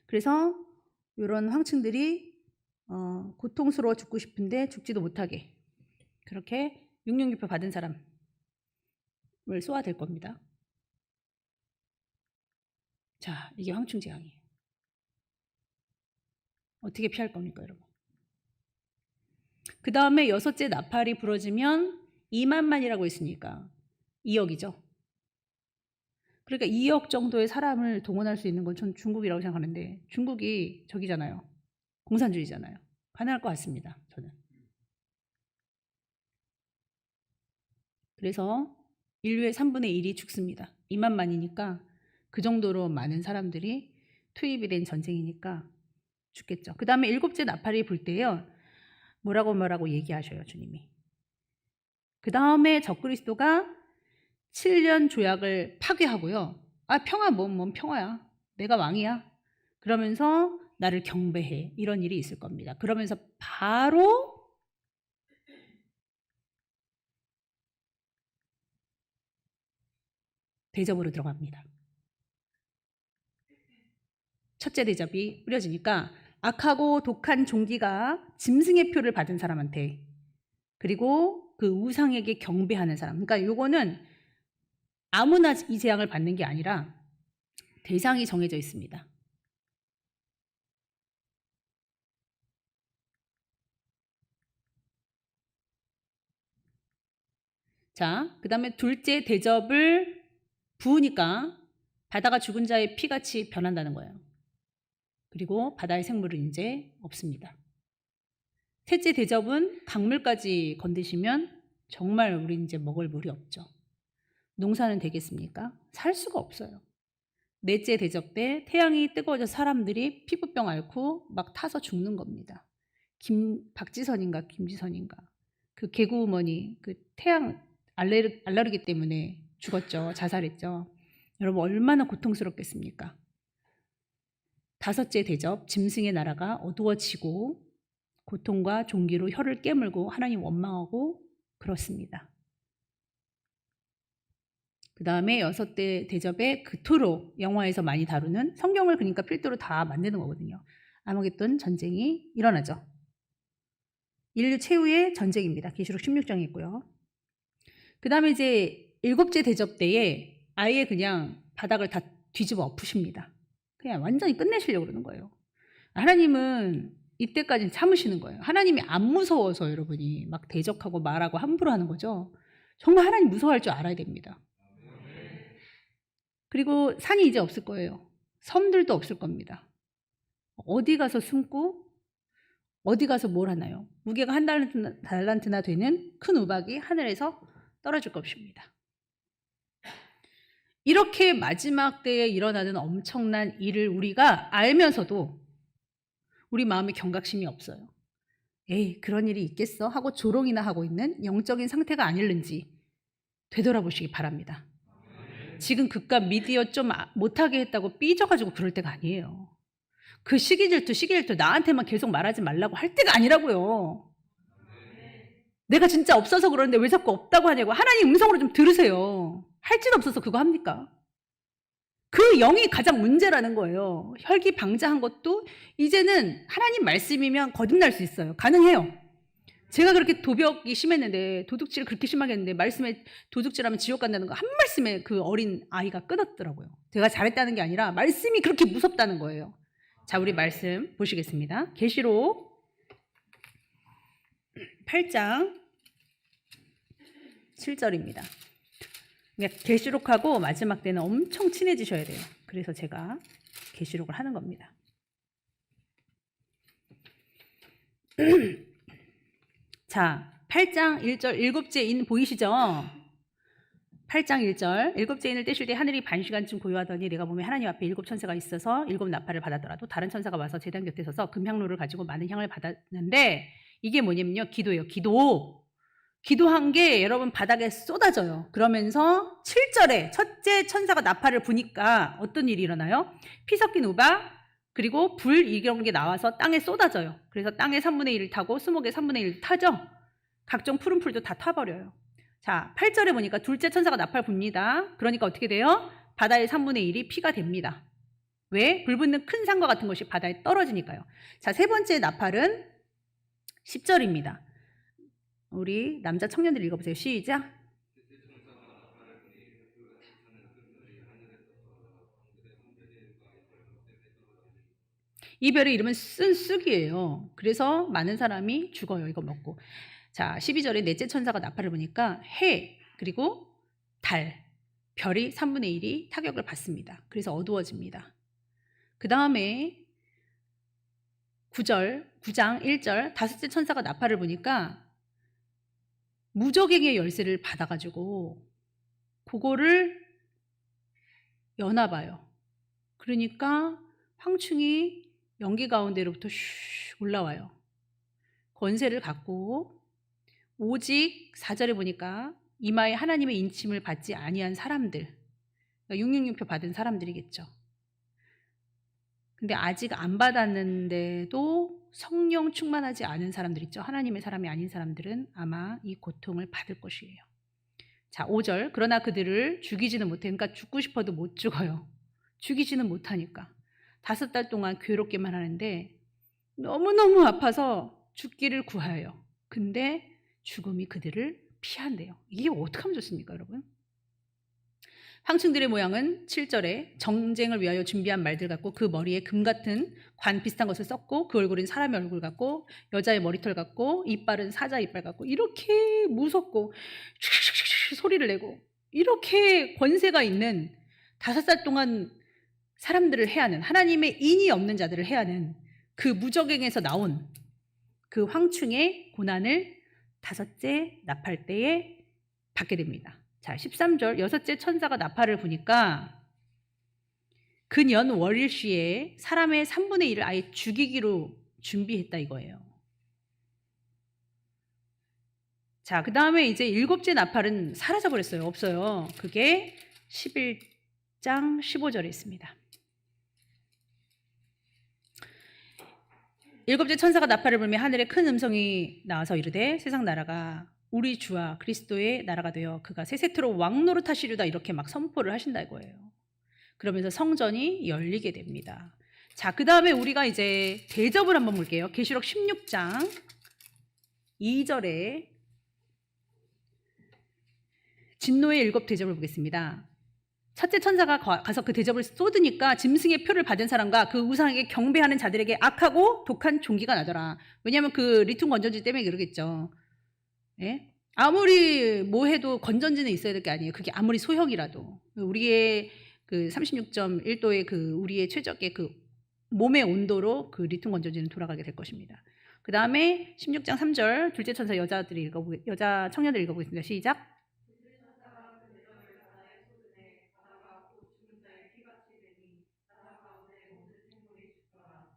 그래서 이런 황충들이 고통스러워 죽고 싶은데 죽지도 못하게 그렇게 육륜기표 받은 사람을 쏘아댈 겁니다. 자, 이게 황충 재앙이에요. 어떻게 피할 겁니까, 여러분? 그 다음에 6째 나팔이 부러지면 2만만이라고 했으니까 2억이죠. 그러니까 2억 정도의 사람을 동원할 수 있는 건 전 중국이라고 생각하는데 중국이 저기잖아요. 공산주의잖아요. 가능할 것 같습니다. 저는. 그래서 인류의 3분의 1이 죽습니다. 2만만이니까 그 정도로 많은 사람들이 투입이 된 전쟁이니까 죽겠죠. 그 다음에 7째 나팔이 불 때요. 뭐라고 얘기하셔요, 주님이. 그 다음에 적그리스도가 7년 조약을 파괴하고요. 평화 뭔 평화야. 내가 왕이야. 그러면서 나를 경배해. 이런 일이 있을 겁니다. 그러면서 바로 대접으로 들어갑니다. 첫째 대접이 뿌려지니까 악하고 독한 종기가 짐승의 표를 받은 사람한테 그리고 그 우상에게 경배하는 사람. 그러니까 요거는 아무나 이 재앙을 받는 게 아니라 대상이 정해져 있습니다. 자, 그 다음에 둘째 대접을 부으니까 바다가 죽은 자의 피같이 변한다는 거예요. 그리고 바다의 생물은 이제 없습니다. 셋째 대접은 강물까지 건드시면 정말 우리 이제 먹을 물이 없죠. 농사는 되겠습니까? 살 수가 없어요. 넷째 대접 때 태양이 뜨거워져서 사람들이 피부병 앓고 막 타서 죽는 겁니다. 박지선인가 김지선인가 그 개구우먼이 그 태양 알레르기 때문에 죽었죠. 자살했죠. 여러분 얼마나 고통스럽겠습니까? 다섯째 대접 짐승의 나라가 어두워지고 고통과 종기로 혀를 깨물고 하나님 원망하고 그렇습니다. 그 다음에 6대 대접에 그토록 영화에서 많이 다루는 성경을 그러니까 필두로 다 만드는 거거든요. 아마겟돈 전쟁이 일어나죠. 인류 최후의 전쟁입니다. 계시록 16장에 있고요. 그 다음에 이제 7째 대접 때에 아예 그냥 바닥을 다 뒤집어 엎으십니다. 그냥 완전히 끝내시려고 그러는 거예요. 하나님은 이때까지는 참으시는 거예요. 하나님이 안 무서워서 여러분이 막 대적하고 말하고 함부로 하는 거죠. 정말 하나님 무서워할 줄 알아야 됩니다. 그리고 산이 이제 없을 거예요. 섬들도 없을 겁니다. 어디 가서 숨고 어디 가서 뭘 하나요? 무게가 한 달란트나 되는 큰 우박이 하늘에서 떨어질 것입니다. 이렇게 마지막 때에 일어나는 엄청난 일을 우리가 알면서도 우리 마음에 경각심이 없어요. 에이, 그런 일이 있겠어? 하고 조롱이나 하고 있는 영적인 상태가 아닐는지 되돌아보시기 바랍니다. 지금 그깟 미디어 좀 못하게 했다고 삐져가지고 그럴 때가 아니에요. 그 시기질투 나한테만 계속 말하지 말라고 할 때가 아니라고요. 내가 진짜 없어서 그러는데 왜 자꾸 없다고 하냐고. 하나님 음성으로 좀 들으세요. 할 짓 없어서 그거 합니까? 그 영이 가장 문제라는 거예요. 혈기방자한 것도 이제는 하나님 말씀이면 거듭날 수 있어요. 가능해요. 제가 그렇게 도벽이 심했는데, 도둑질을 그렇게 심하게 했는데, 말씀에 도둑질하면 지옥 간다는 거 한 말씀에 그 어린 아이가 끊었더라고요. 제가 잘했다는 게 아니라 말씀이 그렇게 무섭다는 거예요. 자, 우리 말씀 보시겠습니다. 계시록 8장 7절입니다. 계시록하고 마지막 때는 엄청 친해지셔야 돼요. 그래서 제가 계시록을 하는 겁니다. 자, 8장 1절 일곱째 인 보이시죠? 8장 1절 일곱째 인을 떼실 때 하늘이 반시간쯤 고요하더니 내가 보면 하나님 앞에 일곱 천사가 있어서 일곱 나팔을 받았더라도 다른 천사가 와서 제단 곁에 서서 금향로를 가지고 많은 향을 받았는데 이게 뭐냐면요. 기도예요. 기도한 게 여러분 바닥에 쏟아져요. 그러면서 7절에 첫째 천사가 나팔을 부니까 어떤 일이 일어나요? 피 섞인 우박 그리고 불 이런 게 나와서 땅에 쏟아져요. 그래서 땅의 3분의 1을 타고 수목의 3분의 1을 타죠. 각종 푸른 풀도 다 타버려요. 자, 8절에 보니까 둘째 천사가 나팔 붑니다. 그러니까 어떻게 돼요? 바다의 3분의 1이 피가 됩니다. 왜? 불 붙는 큰 산과 같은 것이 바다에 떨어지니까요. 자, 세 번째 나팔은 10절입니다. 우리 남자 청년들 읽어보세요. 시작. 이 별의 이름은 쓴쑥이에요. 그래서 많은 사람이 죽어요. 이거 먹고. 자, 12절에 넷째 천사가 나팔을 부니까 해 그리고 달, 별이 3분의 1이 타격을 받습니다. 그래서 어두워집니다. 그 다음에 9장 1절 다섯째 천사가 나팔을 부니까 무적행의 열쇠를 받아가지고 그거를 여나봐요. 그러니까 황충이 연기 가운데로부터 슉 올라와요. 권세를 갖고 오직 4절에 보니까 이마에 하나님의 인침을 받지 아니한 사람들, 그러니까 666표 받은 사람들이겠죠. 근데 아직 안 받았는데도 성령 충만하지 않은 사람들 있죠. 하나님의 사람이 아닌 사람들은 아마 이 고통을 받을 것이에요. 자, 5절 그러나 그들을 죽이지는 못해. 그러니까 죽고 싶어도 못 죽어요. 죽이지는 못하니까 5달 동안 괴롭게만 하는데 너무너무 아파서 죽기를 구하여요. 근데 죽음이 그들을 피한대요. 이게 어떻게 하면 좋습니까, 여러분? 황충들의 모양은 7절에 정쟁을 위하여 준비한 말들 같고 그 머리에 금 같은 관 비슷한 것을 썼고 그 얼굴은 사람의 얼굴 같고 여자의 머리털 같고 이빨은 사자 이빨 같고 이렇게 무섭고 소리를 내고 이렇게 권세가 있는 5살 동안 사람들을 해하는 하나님의 인이 없는 자들을 해하는 그 무적행에서 나온 그 황충의 고난을 5째 나팔 때에 받게 됩니다. 자, 13절 6째 천사가 나팔을 부니까 그년 월일시에 사람의 3분의 1을 아예 죽이기로 준비했다 이거예요. 자, 그 다음에 이제 7째 나팔은 사라져버렸어요. 없어요. 그게 11장 15절에 있습니다. 7째 천사가 나팔을 불며 하늘에 큰 음성이 나와서 이르되 세상 나라가 우리 주와 그리스도의 나라가 되어 그가 세세토록 왕노릇하시리다 이렇게 막 선포를 하신다 이거예요. 그러면서 성전이 열리게 됩니다. 자, 그 다음에 우리가 이제 대접을 한번 볼게요. 계시록 16장 2절에 진노의 7 대접을 보겠습니다. 첫째 천사가 가서 그 대접을 쏟으니까 짐승의 표를 받은 사람과 그 우상에게 경배하는 자들에게 악하고 독한 종기가 나더라. 왜냐하면 그 리튬 건전지 때문에 그러겠죠. 예? 아무리 뭐 해도 건전지는 있어야 될 게 아니에요. 그게 아무리 소형이라도 우리의 그 36.1도의 그 우리의 최적의 그 몸의 온도로 그 리튬 건전지는 돌아가게 될 것입니다. 그 다음에 16장 3절 둘째 천사 여자 청년들 읽어보겠습니다. 시작.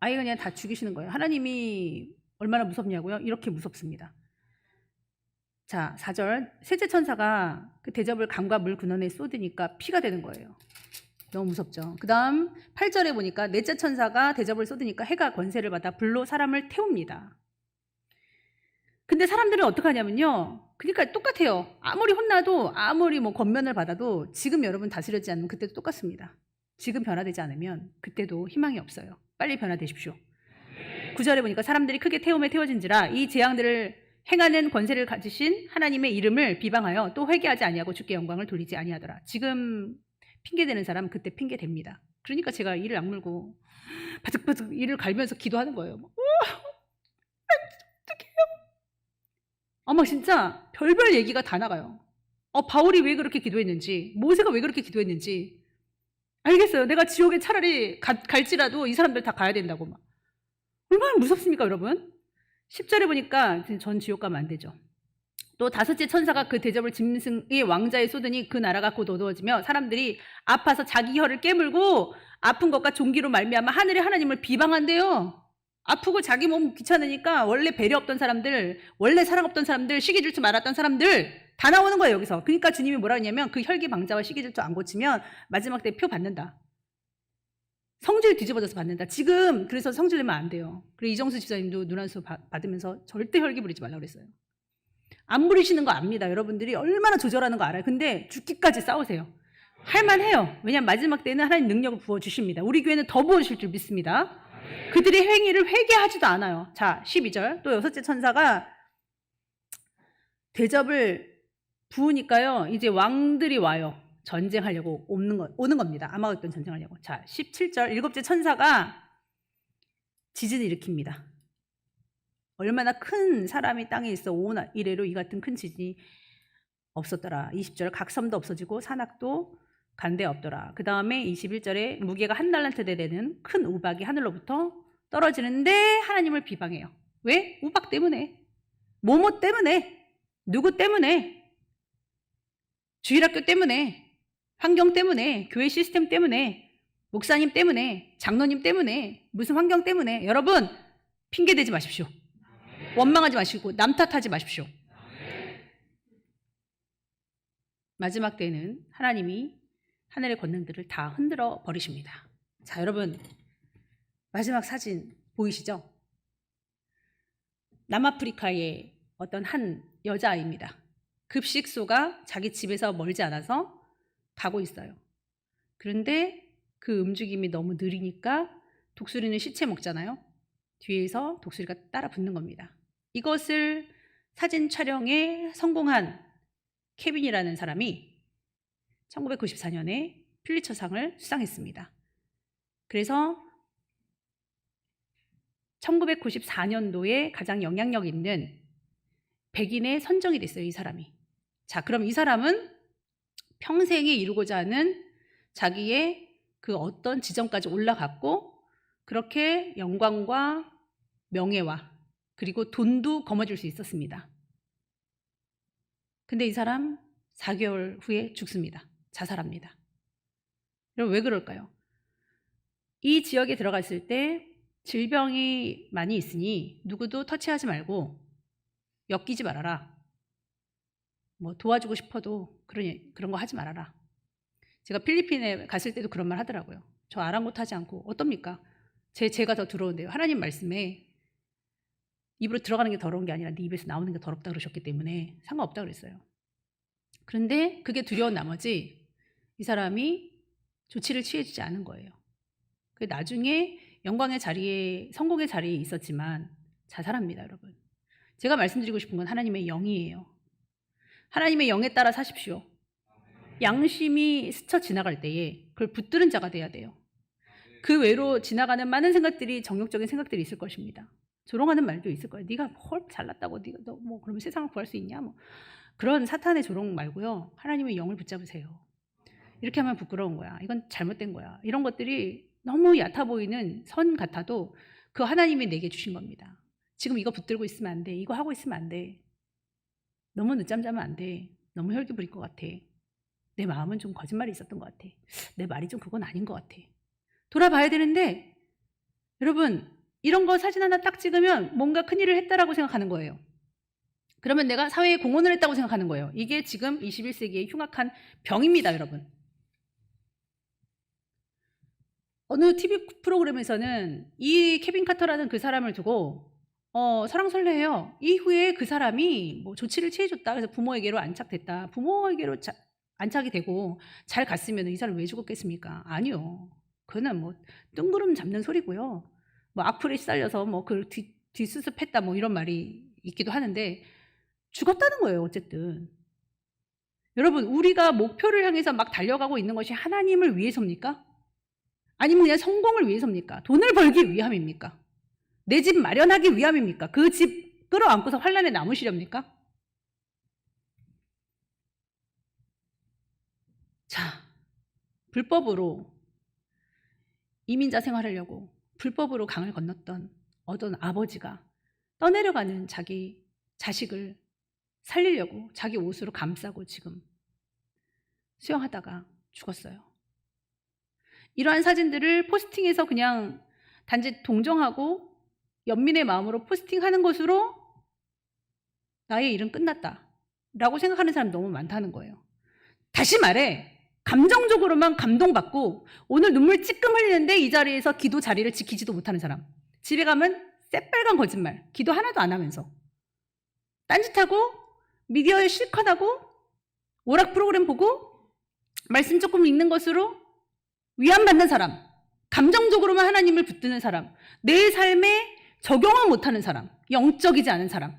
아예 그냥 다 죽이시는 거예요. 하나님이 얼마나 무섭냐고요? 이렇게 무섭습니다. 자, 4절 셋째 천사가 그 대접을 강과 물 근원에 쏟으니까 피가 되는 거예요. 너무 무섭죠. 그 다음 8절에 보니까 넷째 천사가 대접을 쏟으니까 해가 권세를 받아 불로 사람을 태웁니다. 근데 사람들은 어떻게 하냐면요. 그러니까 똑같아요. 아무리 혼나도 아무리 뭐 권면을 받아도 지금 여러분 다스려지지 않으면 그때도 똑같습니다. 지금 변화되지 않으면 그때도 희망이 없어요. 빨리 변화되십시오. 9절에 보니까 사람들이 크게 태움에 태워진지라 이 재앙들을 행하는 권세를 가지신 하나님의 이름을 비방하여 또 회개하지 아니하고 주께 영광을 돌리지 아니하더라. 지금 핑계대는 사람 그때 핑계댑니다. 그러니까 제가 이를 악물고 바득바득 이를 갈면서 기도하는 거예요. 어머 진짜 별별 얘기가 다 나가요. 바울이 왜 그렇게 기도했는지, 모세가 왜 그렇게 기도했는지 알겠어요. 내가 지옥에 차라리 갈지라도 이 사람들 다 가야 된다고 막. 얼마나 무섭습니까, 여러분? 10절에 보니까 전 지옥 가면 안 되죠. 또 다섯째 천사가 그 대접을 짐승의 왕자에 쏟으니 그 나라가 곧 어두워지며 사람들이 아파서 자기 혀를 깨물고 아픈 것과 종기로 말미암아 하늘의 하나님을 비방한대요. 아프고 자기 몸 귀찮으니까 원래 배려 없던 사람들, 원래 사랑 없던 사람들, 시기 질투 많았던 사람들 다 나오는 거예요, 여기서. 그러니까 주님이 뭐라 하냐면 그 혈기 방자와 시기 질투 안 고치면 마지막 때 표 받는다. 성질 뒤집어져서 받는다. 지금 그래서 성질 내면 안 돼요. 그리고 이정수 집사님도 눈안수 받으면서 절대 혈기 부리지 말라고 그랬어요. 안 부리시는 거 압니다. 여러분들이 얼마나 조절하는 거 알아요. 근데 죽기까지 싸우세요. 할만해요. 왜냐하면 마지막 때는 하나님 능력을 부어주십니다. 우리 교회는 더 부어주실 줄 믿습니다. 그들의 행위를 회개하지도 않아요. 자, 12절. 또 여섯째 천사가 대접을 부으니까요. 이제 왕들이 와요. 전쟁하려고 오는 겁니다. 아마겟돈 전쟁하려고. 자, 17절. 일곱째 천사가 지진을 일으킵니다. 얼마나 큰 사람이 땅에 있어 온 이래로 이 같은 큰 지진이 없었더라. 20절. 각섬도 없어지고 산악도 간데 없더라. 그 다음에 21절에 무게가 1달란트 되는 큰 우박이 하늘로부터 떨어지는데 하나님을 비방해요. 왜? 우박 때문에. 뭐뭐 때문에. 누구 때문에. 주일학교 때문에. 환경 때문에. 교회 시스템 때문에. 목사님 때문에. 장로님 때문에. 무슨 환경 때문에. 여러분 핑계대지 마십시오. 원망하지 마시고 남 탓하지 마십시오. 마지막 때는 하나님이 하늘의 권능들을 다 흔들어 버리십니다. 자, 여러분 마지막 사진 보이시죠? 남아프리카의 어떤 한 여자아이입니다. 급식소가 자기 집에서 멀지 않아서 가고 있어요. 그런데 그 움직임이 너무 느리니까 독수리는 시체 먹잖아요. 뒤에서 독수리가 따라 붙는 겁니다. 이것을 사진 촬영에 성공한 케빈이라는 사람이 1994년에 퓰리처상을 수상했습니다. 그래서 1994년도에 가장 영향력 있는 백인에 선정이 됐어요, 이 사람이. 자, 그럼 이 사람은 평생에 이루고자 하는 자기의 그 어떤 지점까지 올라갔고 그렇게 영광과 명예와 그리고 돈도 거머쥘 수 있었습니다. 근데 이 사람 4개월 후에 죽습니다. 자살합니다. 여러분 왜 그럴까요? 이 지역에 들어갔을 때 질병이 많이 있으니 누구도 터치하지 말고 엮이지 말아라. 뭐 도와주고 싶어도 그런 거 하지 말아라. 제가 필리핀에 갔을 때도 그런 말 하더라고요. 저 아랑곳하지 않고 어떻습니까? 제가 더 더러운데요. 하나님 말씀에 입으로 들어가는 게 더러운 게 아니라 네 입에서 나오는 게 더럽다 그러셨기 때문에 상관없다 그랬어요. 그런데 그게 두려운 나머지 이 사람이 조치를 취해주지 않은 거예요. 나중에 영광의 자리에 성공의 자리에 있었지만 자살합니다, 여러분. 제가 말씀드리고 싶은 건 하나님의 영이에요. 하나님의 영에 따라 사십시오. 양심이 스쳐 지나갈 때에 그걸 붙드는 자가 돼야 돼요. 그 외로 지나가는 많은 생각들이 정욕적인 생각들이 있을 것입니다. 조롱하는 말도 있을 거예요. 네가 뭘 잘났다고 네가 너 뭐 그러면 세상을 구할 수 있냐 뭐 그런 사탄의 조롱 말고요. 하나님의 영을 붙잡으세요. 이렇게 하면 부끄러운 거야. 이건 잘못된 거야. 이런 것들이 너무 얕아 보이는 선 같아도 그 하나님이 내게 주신 겁니다. 지금 이거 붙들고 있으면 안 돼. 이거 하고 있으면 안 돼. 너무 늦잠 자면 안 돼. 너무 혈기 부릴 것 같아. 내 마음은 좀 거짓말이 있었던 것 같아. 내 말이 좀 그건 아닌 것 같아. 돌아봐야 되는데 여러분 이런 거 사진 하나 딱 찍으면 뭔가 큰일을 했다라고 생각하는 거예요. 그러면 내가 사회에 공헌을 했다고 생각하는 거예요. 이게 지금 21세기의 흉악한 병입니다, 여러분. 어느 TV 프로그램에서는 이 케빈 카터라는 그 사람을 두고 설왕설래해요. 이후에 그 사람이 뭐 조치를 취해줬다. 그래서 부모에게로 안착됐다. 부모에게로 안착이 되고 잘 갔으면 이 사람 왜 죽었겠습니까? 아니요. 그거는 뭐 뜬구름 잡는 소리고요. 뭐 악플에 시달려서 뭐 그 뒷수습했다 뭐 이런 말이 있기도 하는데 죽었다는 거예요. 어쨌든. 여러분, 우리가 목표를 향해서 막 달려가고 있는 것이 하나님을 위해서입니까? 아니면 그냥 성공을 위해서입니까? 돈을 벌기 위함입니까? 내 집 마련하기 위함입니까? 그 집 끌어안고서 환란에 남으시렵니까? 자, 불법으로 이민자 생활하려고 불법으로 강을 건넜던 어떤 아버지가 떠내려가는 자기 자식을 살리려고 자기 옷으로 감싸고 지금 수영하다가 죽었어요. 이러한 사진들을 포스팅해서 그냥 단지 동정하고 연민의 마음으로 포스팅하는 것으로 나의 일은 끝났다 라고 생각하는 사람 너무 많다는 거예요. 다시 말해, 감정적으로만 감동받고 오늘 눈물 찔끔 흘리는데 이 자리에서 기도 자리를 지키지도 못하는 사람, 집에 가면 새빨간 거짓말, 기도 하나도 안 하면서 딴짓하고 미디어에 실컷 하고 오락 프로그램 보고 말씀 조금 읽는 것으로 위안받는 사람, 감정적으로만 하나님을 붙드는 사람, 내 삶에 적용을 못하는 사람, 영적이지 않은 사람,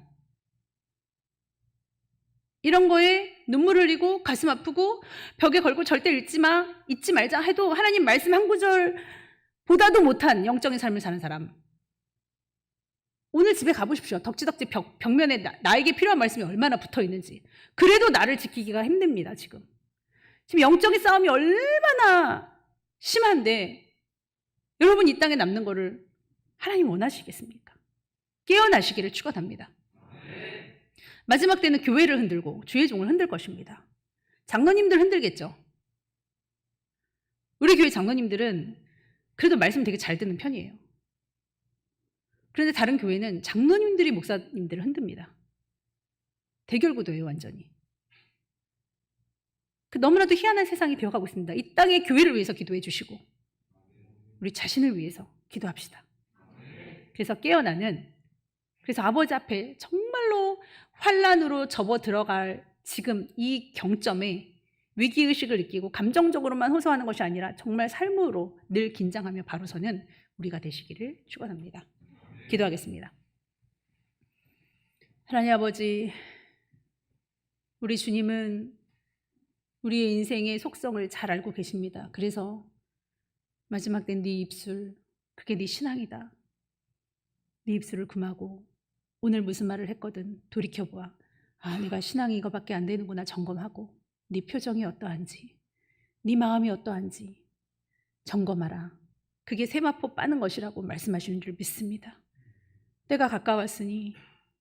이런 거에 눈물 흘리고 가슴 아프고 벽에 걸고 절대 잊지 말자 해도 하나님 말씀 한 구절보다도 못한 영적인 삶을 사는 사람, 오늘 집에 가보십시오. 덕지덕지 벽면에 나에게 필요한 말씀이 얼마나 붙어 있는지. 그래도 나를 지키기가 힘듭니다. 지금 영적인 싸움이 얼마나 심한데 여러분 이 땅에 남는 거를 하나님 원하시겠습니까? 깨어나시기를 축원합니다. 마지막 때는 교회를 흔들고 주의 종을 흔들 것입니다. 장로님들 흔들겠죠. 우리 교회 장로님들은 그래도 말씀 되게 잘 듣는 편이에요. 그런데 다른 교회는 장로님들이 목사님들을 흔듭니다. 대결구도예요, 완전히. 너무나도 희한한 세상이 되어가고 있습니다. 이 땅의 교회를 위해서 기도해 주시고 우리 자신을 위해서 기도합시다. 그래서 그래서 아버지 앞에 정말로 환란으로 접어 들어갈 지금 이 경점에 위기의식을 느끼고 감정적으로만 호소하는 것이 아니라 정말 삶으로 늘 긴장하며 바로 서는 우리가 되시기를 축원합니다. 기도하겠습니다. 하나님 아버지, 우리 주님은 우리의 인생의 속성을 잘 알고 계십니다. 그래서 마지막 땐 네 입술, 그게 네 신앙이다. 네 입술을 금하고 오늘 무슨 말을 했거든 돌이켜보아. 내가 신앙이 이거밖에 안 되는구나 점검하고 네 표정이 어떠한지, 네 마음이 어떠한지 점검하라. 그게 세마포 빠는 것이라고 말씀하시는 줄 믿습니다. 때가 가까웠으니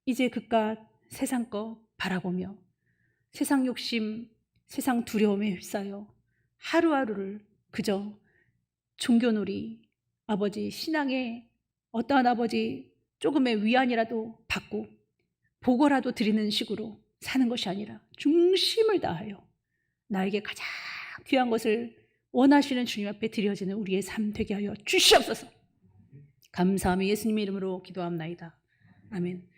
이제 그깟 세상 거 바라보며 세상 욕심, 세상 두려움에 휩싸여 하루하루를 그저 종교놀이, 아버지 신앙의 어떠한 아버지 조금의 위안이라도 받고 보고라도 드리는 식으로 사는 것이 아니라 중심을 다하여 나에게 가장 귀한 것을 원하시는 주님 앞에 드려지는 우리의 삶 되게 하여 주시옵소서. 감사하며 예수님의 이름으로 기도합나이다. 아멘.